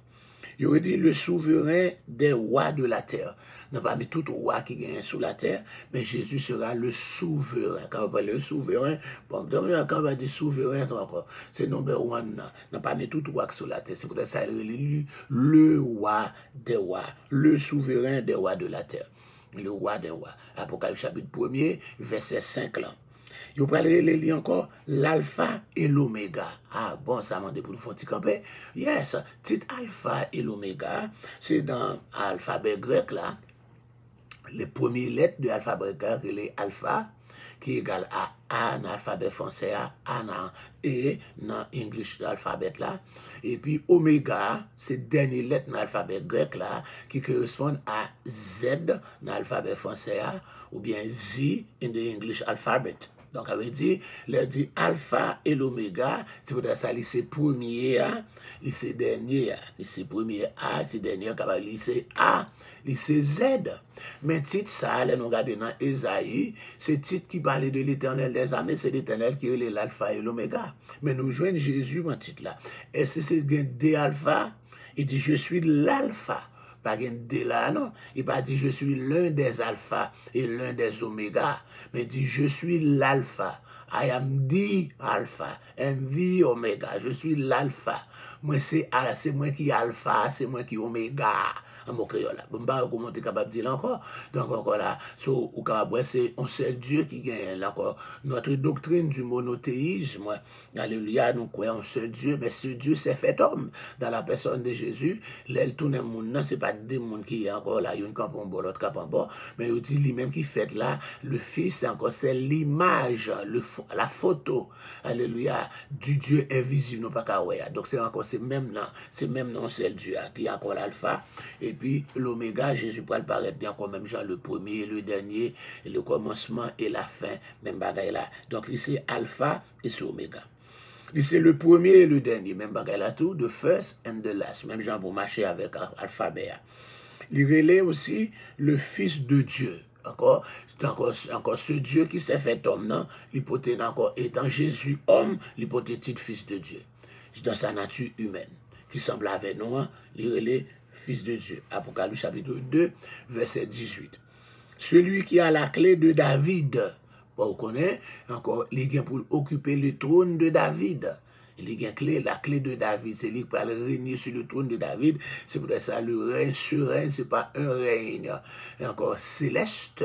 Il aurait dit le souverain des rois de la terre. Non pas mais tout roi qui gagne sous la terre, mais Jésus sera le souverain. Quand on parle de souverain, bon, quand on va dire souverain, encore, c'est number one. Non pas mais tout roi sur la terre. C'est pour ça qu'il est le roi des rois, le souverain des rois de la terre. Le roi des rois. Apocalypse chapitre 1er, verset 5 là. Vous parlez les encore l'alpha et l'oméga. Ah bon, ça m'a dit pour le fond camper. Yes, titre alpha et l'oméga, c'est dans l'alphabet grec là. Les premières lettres de l'alphabet grec, c'est alpha, qui est égal à A dans l'alphabet français, A dans E dans l'English alphabet là. Et puis oméga, c'est dernière lettre dans l'alphabet grec là, qui correspond à Z dans l'alphabet français, ou bien Z in the English alphabet. Donc, ça veut dire, il dit alpha et l'oméga, c'est pour ça, c'est premier A, c'est dernier A, c'est premier A, c'est dernier A, c'est A, c'est Z. Mais titre ça, là, nous regardons dans Ésaïe, c'est titre qui parlait de l'éternel des armées, c'est l'éternel qui est l'alpha et l'oméga. Mais nous joignons Jésus dans titre là. Et si c'est des alpha, il dit je suis l'alpha. Pas de là, non. Il pas dit je suis l'un des alpha et l'un des oméga, mais il dit je suis l'alpha. I am the alpha and the omega. Je suis l'alpha. Moi c'est moi qui alpha, c'est moi qui oméga. En mot créole là. Bon bah comment tu es capable de dire encore. Donc encore là, so ou capable c'est un seul Dieu qui gagne là encore. Notre doctrine du monothéisme, alléluia, nous croyons en seul Dieu, mais ce Dieu s'est fait homme dans la personne de Jésus. L'aile tout le monde non, c'est pas des monde qui est encore là, une camp en bas, l'autre camp en bas, mais il dit lui-même qui fait là le fils encore c'est l'image, la photo, alléluia, du Dieu invisible non pas qu'à donc c'est encore c'est même non c'est Dieu qui est encore l'alpha et puis l'oméga, Jésus pourra paraître bien comme même Jean le premier, le dernier, le commencement et la fin, même bagaille là. Donc c'est alpha et c'est oméga. C'est le premier et le dernier, même bagaille là tout, the first and the last, même Jean pour marcher avec alphabet. Il relève aussi le fils de Dieu. Encore ce Dieu qui s'est fait homme, non? L'hypothèse encore étant Jésus homme, l'hypothétique fils de Dieu. Dans sa nature humaine, qui semble avec nous, il relève fils de Dieu. Apocalypse chapitre 2, verset 18. Celui qui a la clé de David, bon, on connaît, encore, il vient pour occuper le trône de David. Il y a la clé de David, c'est lui qui va régner sur le trône de David. C'est pour ça le règne sur règne, ce n'est pas un règne encore céleste,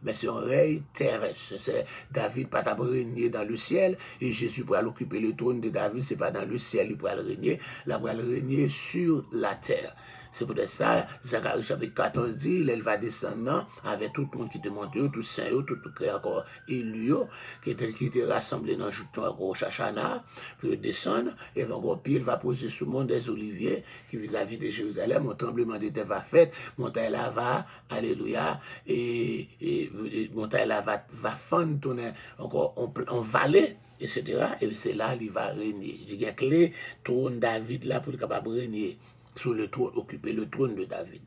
mais c'est un règne terrestre. C'est David pas régner dans le ciel et Jésus pourra occuper le trône de David, c'est pas dans le ciel, il pourra régner, il pourra régner sur la terre. C'est pour ça, Zacharie chapitre 14 dit, il va descendre avec tout le monde qui te monte, tout saint, tout créé encore élu, qui était rassemblé dans le gros chachana, puis descendre, et encore puis il va poser sur le monde des oliviers, qui vis-à-vis de Jérusalem, un tremblement de terre va fait, montagne là va, alléluia, et montagne là va fendre, tourner encore en vallée, etc. Et c'est là qu'il va régner. Il y a clé, trône David là pour être capable de régner sur le trône, occuper le trône de David.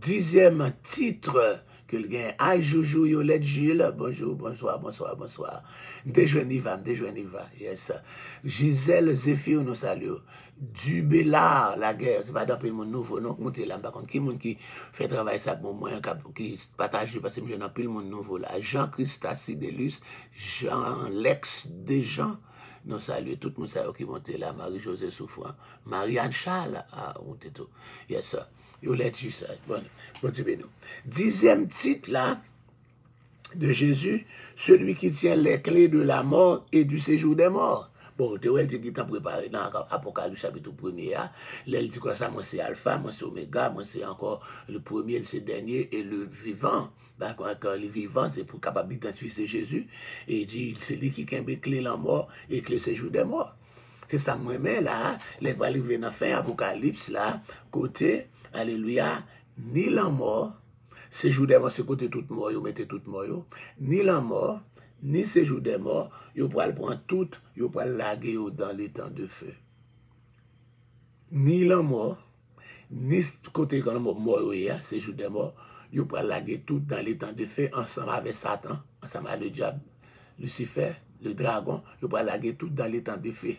10e titre que le gain. Aïe, Joujou, Yolette, Gilles. Bonjour, bonsoir, bonsoir, bonsoir. Déjeuner-va. Yes. Gisèle, Zéphir, nous saluons. Dubélard, la guerre. C'est pas d'un pays nouveau, non? Montez là, par contre, qui monde qui fait travail ça pour moi, qui partage, parce que je n'ai plus le monde nouveau là. Jean-Christa Sidelus, Jean-Lex Desjans. Nous saluons tout le monde qui monte là, Marie-Josée Souffrant, Marianne Charles, on était tout. Yes, sir. Vous l'êtes juste, bon, nous. 10e titre là, de Jésus, celui qui tient les clés de la mort et du séjour des morts. Bon, tu vois, il dit qu'il t'a préparé dans Apocalypse chapitre 1er, là, il dit quoi ça, moi c'est alpha, moi c'est oméga, moi c'est encore le premier, c'est le dernier et le vivant. Quand le vivant, c'est pour capable d'identifier Jésus. Et il dit, c'est lui qui a clé la mort et clé le séjour des morts. C'est ça, moi-même, là, les va arriver dans la fin Apocalypse, là, côté, alléluia, ni la mort, séjour des morts, c'est côté toute mort, vous mettez toute mort, ni la mort, ni séjour des morts, vous pouvez le prendre tout, vous pouvez le laguer dans les temps de feu. Ni la mort, ni côté quand la mort, séjour des morts, vous pouvez laguer tout dans les temps de feu, ensemble avec Satan, ensemble avec le diable, Lucifer, le dragon, vous pouvez laguer tout dans les temps de feu.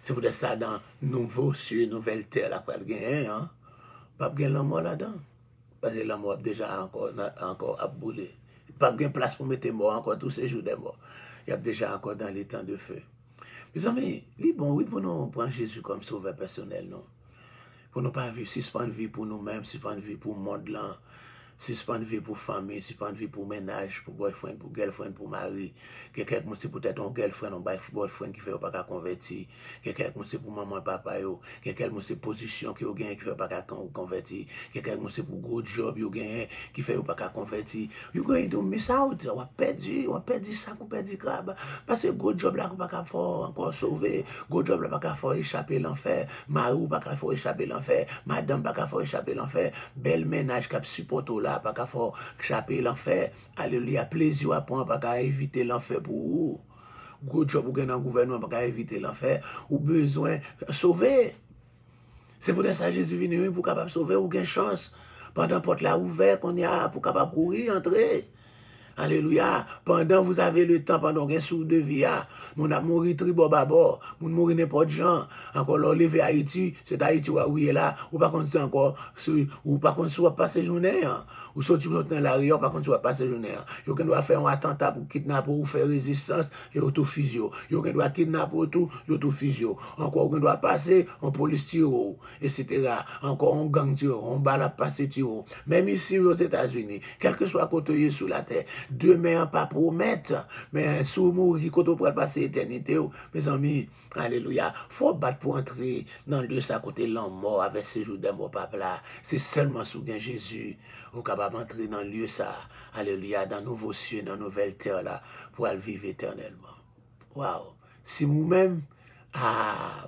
C'est pour ça dans nouveau cieux, nouvelle terre, là, pas de la mort là-dedans. Parce que la mort déjà encore aboulé. Pas de place pour mettre mort encore tous ces jours de mort. Il y a déjà encore dans les temps de feu. Mes amis, il est bon, oui, pour nous prendre Jésus comme sauveur personnel, non? Pour nous pas vivre, suspendre vie pour nous-mêmes, suspendre vie pour le monde là, suspendre vie pour famille, suspendre vie pour ménage, pour boyfriend, pour girlfriend, pour mari. Quelqu'un c'est peut-être un girlfriend, un boyfriend qui fait pas convertir. Quelqu'un c'est pour maman et papa, quelqu'un c'est position qui gagne qui fait pas convertir. Quelqu'un c'est pour gros job qui fait pas convertir. You going to miss out, on va perdre ça, on perd crabe. Parce que gros job là, on pas faire encore sauver. Gros job là, pas faire échapper l'enfer. Mari pas faire échapper l'enfer. Madame pas faire échapper l'enfer. Bel ménage qui supporte là. là, pas qu'à faire chapper l'enfer. Alléluia, plaisir à prendre, pas qu'à éviter l'enfer pour vous. Gros job ou dans le gouvernement, pas qu'à éviter l'enfer, ou besoin de sauver. C'est pour ça que Jésus est venu pour capable sauver ou gain chance. Pendant porte là ouverte, qu'on y a pour capable courir, entrer. Alléluia. Pendant vous avez le temps, pendant un sou de vie, mon a mouru tribo babo, mon mouru n'importe gens. Encore là, levé Haïti, c'est Haïti où est là, ou pas contre encore, ou pas contre soit passer journée, ou sorti dans la rue, pas contre soit passer journée. Yo qu'on doit faire un attentat pour kidnapper ou faire résistance, et autophysio. Yo qu'on doit kidnapper tout, autophysio. Encore qu'on doit passer en police tiro, etc. Encore en gang tiro, on balle à passer tiro. Même ici aux États-Unis, quel que soit côté sous la terre, demain pas promettre, mais sous mourir quand on pourra passer l'éternité, mes amis, alléluia, faut battre pour entrer dans le lieu ça côté l'homme mort avec ces jours de mort papa là, c'est seulement sous gain Jésus, on capable entrer dans le lieu ça, alléluia, dans nouveaux cieux, dans nouvelle terre là, pour aller vivre éternellement. Waouh, si nous-mêmes,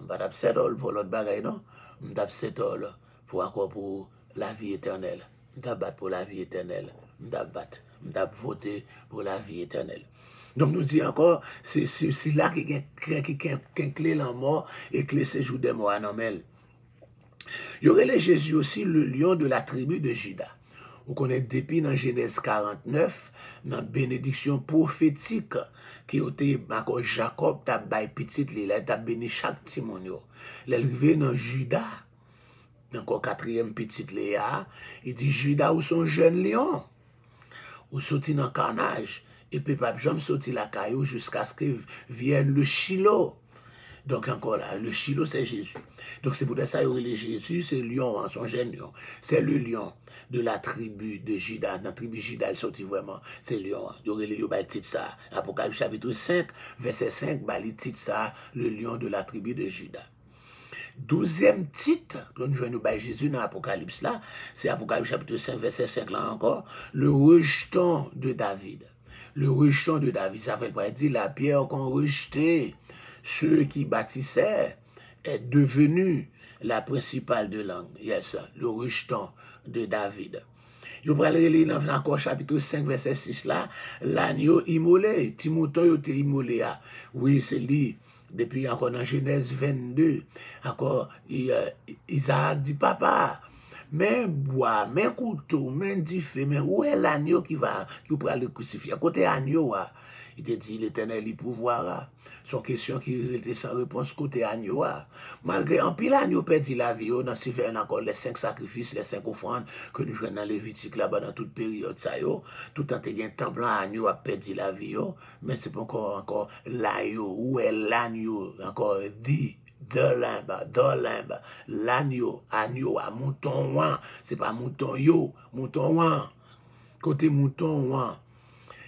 m'dap settle pour l'autre bagaille non, m'dap settle pour encore pour la vie éternelle, m'dap battre pour la vie éternelle, m'dap battre. M'dap voter pour la vie éternelle. Donc nous dit encore, c'est là qui a clé la mort et clé séjour des morts à Nomel. Il y aurait les Jésus aussi le lion de la tribu de Juda. Vous connaissez depuis dans Genèse 49, dans la bénédiction prophétique qui a été encore Jacob t'a bail petit il t'a béni chaque timonio. L'élevé dans Juda, encore quatrième petit Léa, il dit Juda ou son jeune lion. Ou sorti dans le carnage, et puis pas jamais sorti la caillou jusqu'à ce que vienne le Shiloh. Donc encore là, le Shiloh c'est Jésus. Donc c'est pour ça que Jésus, c'est lion, son jeune lion. C'est le lion de la tribu de Juda. Dans la tribu de Juda, il sortit vraiment, c'est lion. Il y aurait le titre ça. Apocalypse chapitre 5, verset 5, le titre ça, le lion de la tribu de Juda. 12e titre, que nous jouons par Jésus dans l'Apocalypse là, c'est Apocalypse chapitre 5, verset 5 là encore, le rejeton de David. Le rejeton de David, ça fait pas dire la pierre qu'on rejetait, ceux qui bâtissaient, est devenu la principale de langue. Yes, le rejeton de David. Je vais aller dans encore chapitre 5, verset 6 là, l'agneau immolé, Timothée était immolé. Oui, c'est lui. Depuis encore dans Genèse 22, encore Isaac dit papa, mais bois, mais couteau, mais diffé, mais où est l'agneau qui va le crucifier? À côté agneau, il te dit l'Éternel il pouvoir. Son question qui était sans réponse côté agneau. Malgré un pile agneau perdit la vie, dans ce fait encore les 5 sacrifices, les 5 offrandes que nous jouons dans Lévitique là-bas dans toute période ça tout en ayant temple agneau a perdu la vie mais c'est pas encore l'agneau, où est l'agneau encore dit de limbe, l'agneau, agneau à mouton ouan, c'est pas mouton yo, mouton ouan, côté mouton ouan,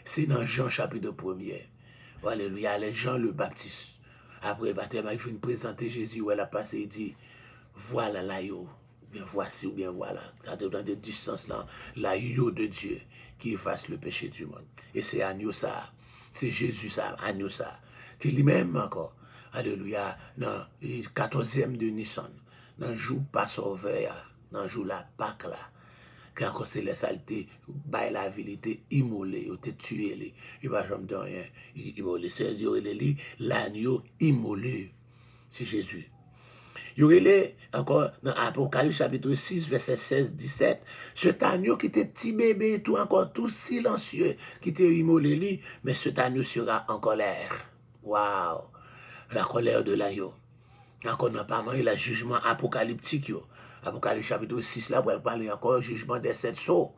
c'est dans Jean chapitre 1er. Alléluia, les Jean le Baptiste. Après le baptême, il faut présenter Jésus où elle a passé, il dit, voilà l'agneau, ou bien voici, ou bien voilà. Ça te donne des distances là, l'agneau de Dieu qui efface le péché du monde. Et c'est agneau ça, c'est Jésus ça, agneau ça, qui lui-même encore. Alléluia, dans le 14e de Nissan, dans le jour Passover, dans le jour la Pâque là, quand encore c'est les saletés, la vérité immolée, il était tué, il va jamais de rien, immolé, c'est l'agneau immolé, c'est Jésus. Il y aurait encore dans Apocalypse chapitre 6, verset 16-17, cet agneau qui était petit bébé, tout encore tout silencieux, qui était immolé, mais cet agneau sera en colère. Waouh! La colère de l'agneau. Encore n'a pas mal le jugement apocalyptique. Apocalypse chapitre 6, là, pour parler encore jugement des 7 sceaux.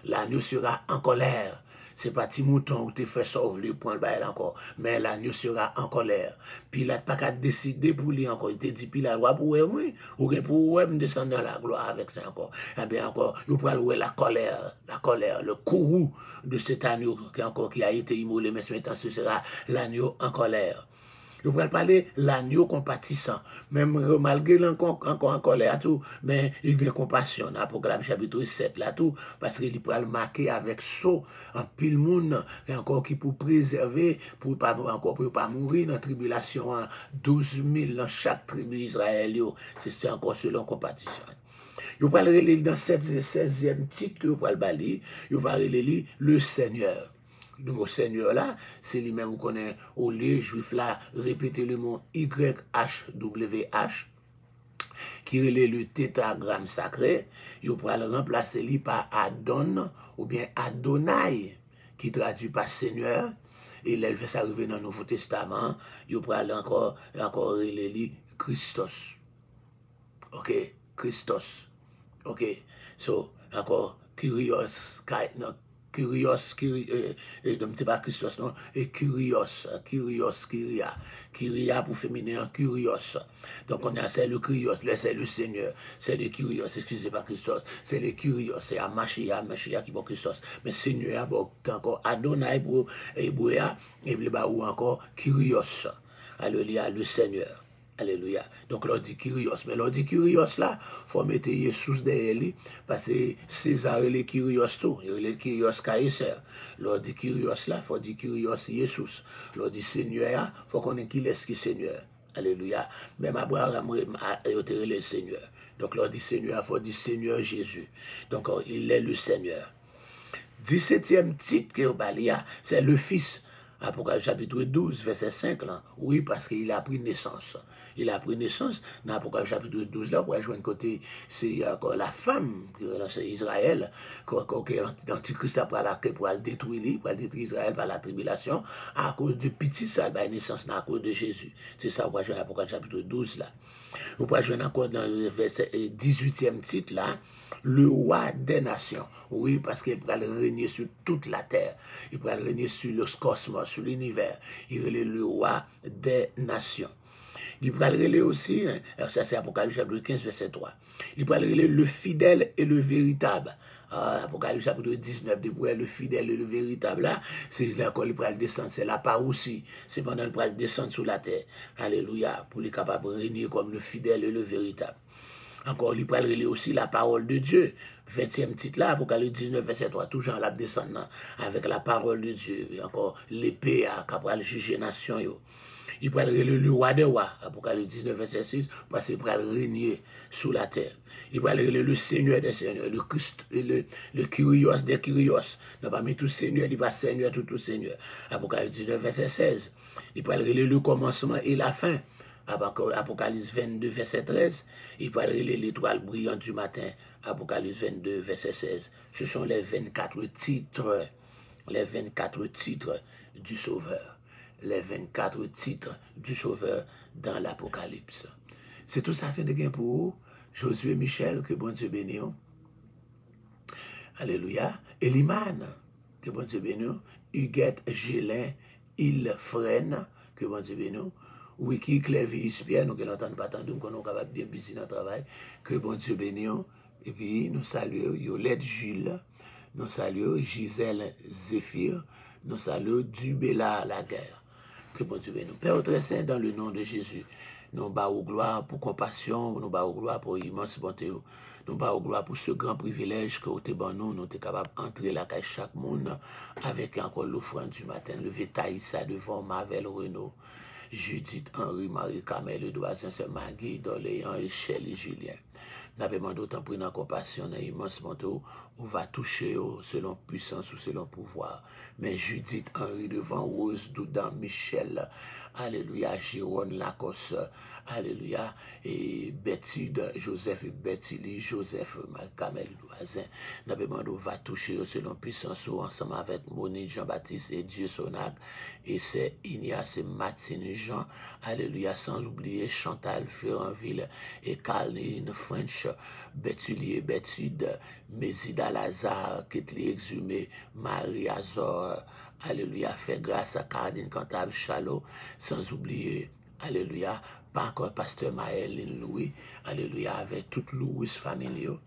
L'agneau sera en colère. C'est pas petit mouton où tu fais sauver le point de encore. Mais l'agneau sera en colère. Pilate pas qu'à décider pour lui encore. Il te dit, Pilate, pour oui, ou bien pour me descendre dans la gloire avec ça encore. Eh bien encore, il peut louer la colère, le courroux de cet agneau qui a été immolé. Mais maintenant, ce sera l'agneau en colère. Je pourrais parler l'agneau compatissant, même malgré encore en colère tout, mais il y a compassion. Apocalypse chapitre 7 là tout, parce qu'il peut le marquer avec saut en pile monde encore qui pour préserver, pour pas mourir dans la tribulation, 12 000 dans chaque tribu d'Israël, c'est encore selon compatissant. Vous pouvez lire dans 16e titre que vous pouvez lire, vous pouvez lire le Seigneur. Le mot Seigneur là, c'est lui-même, vous connaissez, au lieu juif là, répétez le mot YHWH, qui est le tétragramme sacré, vous pouvez le remplacer par Adon ou bien Adonai, qui traduit par Seigneur. Et là, il fait ça arriver dans le Nouveau Testament, vous pouvez encore lire Christos. Ok, Christos. Ok, so, encore, Kyrios, donc c'est pas Christos, non, et Kyrios, Kyria pour féminin, Kyrios. Donc on a, c'est le Kyrios, là c'est le Seigneur, c'est le Kyrios, excusez pas Christos, c'est le Kyrios, c'est Mashiach qui pour Christos, mais Seigneur, bon, encore Adonai pour Hébreu, et puis ou encore Kyrios, alléluia, le Seigneur. Alléluia. Donc, l'on dit Kyrios. Mais l'on dit Kyrios là, il faut mettre Jésus derrière lui, parce que César est le Kyrios tout. Il est le Kyrios Caïser. L'on dit Kyrios là, il faut dire Kyrios Jésus. L'on dit Seigneur, il faut qu'on ait qui laisse qui Seigneur. Alléluia. Même Abraham a été le Seigneur. Donc, l'on dit Seigneur, il faut dire Seigneur Jésus. Donc, il est le Seigneur. 17e titre que vous parlez, c'est le Fils. Apocalypse chapitre 12, verset 5, là. Oui, parce qu'il a pris naissance. Il a pris naissance. Dans Apocalypse chapitre 12, là, pour jouer un côté, c'est encore la femme, c'est Israël, l'Antichrist après la pour détruire Israël par la tribulation, à cause du petit ça, naissance, à cause de Jésus. C'est ça, on va jouer dans Apocalypse chapitre 12, là. On va jouer encore dans le verset 18e titre, là, le roi des nations. Oui, parce qu'il va régner sur toute la terre. Il va régner sur le cosmos, sur l'univers. Il est le roi des nations. Il va le aussi, hein, alors ça c'est Apocalypse chapitre 15, verset 3. Il va le fidèle et le véritable. Apocalypse chapitre 19, le fidèle et le véritable là, c'est là qu'on va descendre, c'est la part aussi. C'est pendant qu'il va descendre sur la terre. Alléluia, pour les capables de régner comme le fidèle et le véritable. Encore, il va aussi la parole de Dieu. 20e titre là, Apocalypse 19, verset 3, toujours en la descendant avec la parole de Dieu. Et encore, l'épée à capable juger nation. Il va le roi des rois, Apocalypse 19, verset 6, parce qu'il va régner sous la terre. Il va le Seigneur des seigneurs, le Christ, le Kyrios des Kyrios. Non, parmi tous seigneurs, il va Seigneur, tout Seigneur. Apocalypse 19, verset 16. Il va le commencement et la fin. Apocalypse 22, verset 13, il parle de l'étoile brillante du matin, Apocalypse 22, verset 16. Ce sont les 24 titres du Sauveur. Les 24 titres du Sauveur dans l'Apocalypse. C'est tout ça que de gain pour vous, Josué Michel, que bon Dieu bénisse. Alléluia. Eliman, que bon Dieu bénisse. Huguette Gélin, Ilfren, que bon Dieu bénisse. Wiki Clévis Pierre, nous qui n'entendons pas tant, nous sommes capables de bien busy dans le travail. Que bon Dieu bénisse. Et puis, nous saluons Yolette Jules, nous saluons Gisèle Zéphir, nous saluons Dubella Laguerre. Que bon Dieu bénisse. Père très saint, dans le nom de Jésus, nous bâons gloire pour compassion, nous bâons gloire pour immense bonté. Nous bâons gloire pour ce grand privilège que vous bon nous sommes capables d'entrer là caille chaque monde avec encore l'offrande du matin. Levé Taïssa devant Marvel Renault. Judith, Henri, Marie, Camille, le Doisin, c'est Magui, Doléan, Echelle et Julien. Nous avons demandé autant pris dans compassion, dans immense manteau, où va toucher selon puissance ou selon pouvoir. Mais Judith, Henri, devant Rose, Doudan, Michel, alléluia, Jérôme, Lacoste, alléluia, et Bétude, Joseph et Bétili, Joseph, Camille, Doisin. Nous avons demandé où va toucher selon puissance ou ensemble avec Monique, Jean-Baptiste et Dieu Sonac. Et c'est Ignace et Martine Jean, alléluia, sans oublier Chantal, Féranville et Caroline French, Bétuli et Bétude, Mésida Lazare, Ketli Exhumé, Marie Azor, alléluia, fait grâce à Cardine Cantable Chalot, sans oublier, alléluia, pas encore Pasteur Maëline Louis, alléluia, avec toute Louis familiaux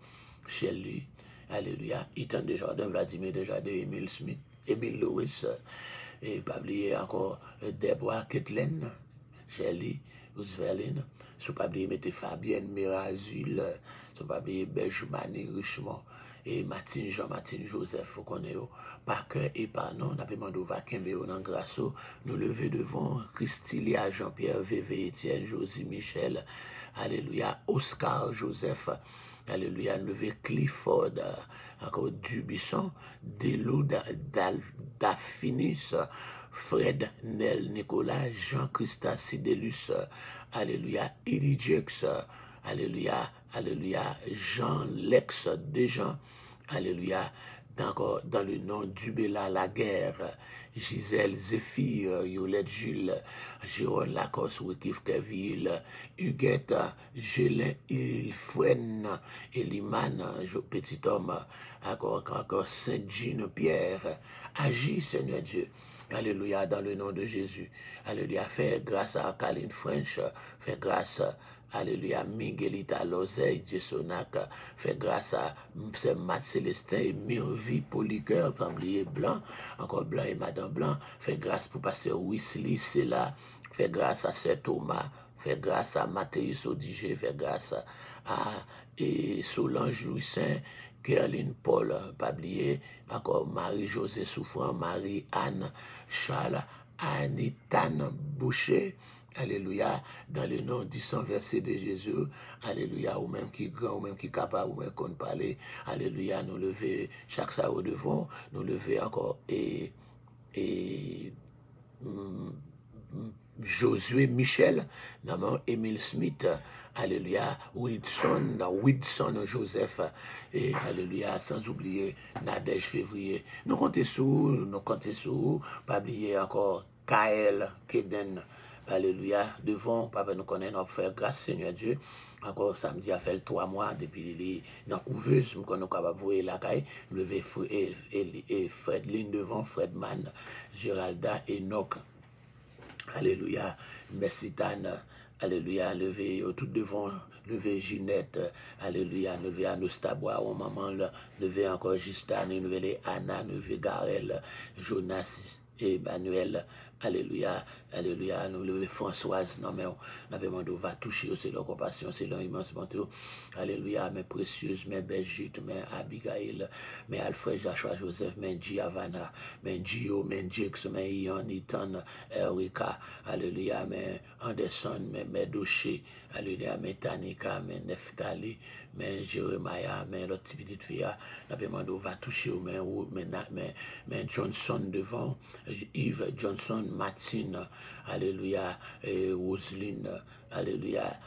chez lui, alléluia, Ethan Desjardins, Vladimir Desjardins, Émile Smith, Émile Louis, et pas oublier encore Deborah Ketlen, Shelley, Roosevelt, sous pas oublier mettez Fabienne Mirazul, sous pas oublier Benjamin Richemont, et Martin Jean, Martin Joseph, faut qu'on ait par cœur et par nom, n'a pas demandé au Vakembe dans grâce, nous lever devant Christilia, Jean-Pierre, VV, Étienne, Josie, Michel, alléluia, Oscar, Joseph, alléluia, lever Clifford, encore Dubisson, Delo, Dafinis, Fred, Nel, Nicolas, Jean-Christa, Sidelus, alléluia, Eddie Jex, alléluia, alléluia, Jean-Lex Desjans, alléluia, dans le nom d'Ubela Laguerre, Gisèle Zéphir, Yolette Jules, Jérôme Lacoste, Wikif Keville, Huguette, Gélin Ilfren, Eliman, petit homme, encore Saint-Jean Pierre, agis Seigneur Dieu. Alléluia, dans le nom de Jésus. Alléluia, fais grâce à Caline French, fais grâce, alléluia, Miguelita Lozeille, Dieu Sonac, fais grâce à Matt Célestin et Mirvi Poliqueur, Pamblier Blanc, encore Blanc et Madame Blanc, fais grâce pour Pasteur Wesley, c'est là, fais grâce à Sir Thomas, fais grâce à Mathéus Odigé, fais grâce à Solange Louis-Saint, Gerline Paul, Pablier, encore Marie-Josée Souffrant, Marie-Anne Charles, Anitane Boucher, alléluia, dans le nom du sang versé de Jésus, alléluia, ou même qui grand, ou même qui capable, ou même qu'on parle, alléluia, nous lever chaque ça au devant, nous lever encore Josué Michel, nommé Emile Smith, alléluia, Wilson Joseph, et alléluia, sans oublier Nadège Février. Nous comptons sur, pas oublier encore Kael Keden, alléluia, devant, papa nous connaît, nous faire grâce Seigneur Dieu. Encore samedi a fait 3 mois depuis les dans couveuse, nous sommes capables de voir la caille, lever et Fredline devant, Fredman, Géralda, Enoch. Alléluia, Messitane, alléluia, levé tout devant, levé Ginette, alléluia, levé Anostabois, au maman, levé encore Justane, levé Anna, levé Garel, Jonas, Emmanuel, alléluia, alléluia, nous levé Françoise, non mais on a demandé, va toucher, c'est leur compassion, c'est leur immense bonté, alléluia, mes précieuses, mes Belgites, mes Abigail, mes Alfred, Joshua, Joseph, mes Giovanna, mes Gio, mes Jix, mes Ian, Ethan, Erika, alléluia, mes Anderson, mes Medoché, alléluia, mes Tanika, mes Neftali, mes Jeremiah, mes l'autre petite fille, on a demandé, va toucher, mes Johnson devant, Yves Johnson, Martine, alléluia, Roseline, alléluia,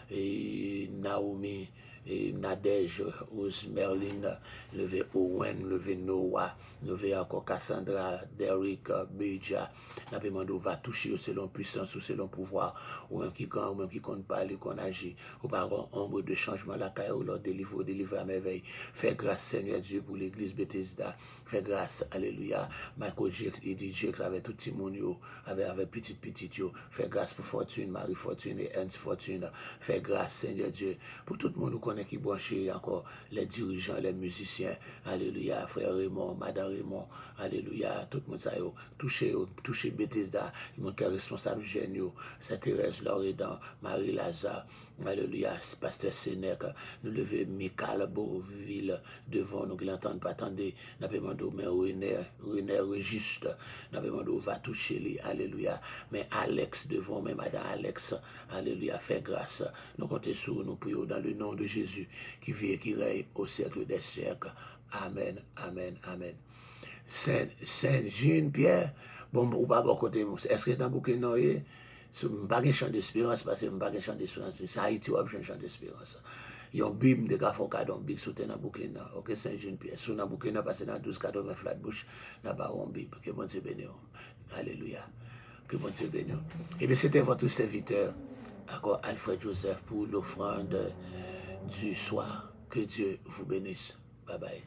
Naomi, Nadège, Rose Merlin, levé Owen, levé Noah, levé encore Cassandra, Derrick, Beja, n'a pas demandé, va toucher selon puissance ou selon pouvoir, ou même qui compte parler, qu'on agit, ou par ombre de changement, la caille, ou leur délivre à merveille. Fais grâce, Seigneur Dieu, pour l'église Bethesda. Fais grâce, alléluia. Michael Jakes, Eddie Jakes, avec tout le monde, avec petit, fais grâce pour Fortune, Marie Fortune et Ernst Fortune. Fais grâce, Seigneur Dieu, pour tout le monde qui branché encore les dirigeants, les musiciens, alléluia, frère Raymond, madame Raymond, alléluia, tout le monde ça touché Bethesda, le monde qui est responsable géniaux, Saint Thérèse, Loredan, Marie Lazare, alléluia, pasteur Sénèque, nous lever Michael Beauville devant nous qui l'entendent pas attendre, nous demandons mais René Registre, nous demandons va toucher les, alléluia, mais Alex devant, mais madame Alex, alléluia, fait grâce, nous comptons sur nous prions dans le nom de Jésus qui vit et qui règne au siècle des siècles. Amen, amen, amen. Saint Jean Pierre, bon, ou pas bon côté, est-ce que c'est dans bouquin non, je n'ai pas de chant d'espérance parce que je n'ai pas de chant d'espérance, c'est Haïti où j'ai un chant d'espérance. Il y a un Bible de Gafokadon, Bible sauté dans bouquin, ok, Saint Jean Pierre, sous dans bouquin, parce que dans 12-80 Flatbush, n'a pas un Bible, que bon Dieu bénisse. Alléluia, que bon Dieu bénisse. Et bien, c'était votre serviteur, encore Alfred Joseph, pour l'offrande du soir. Que Dieu vous bénisse. Bye bye.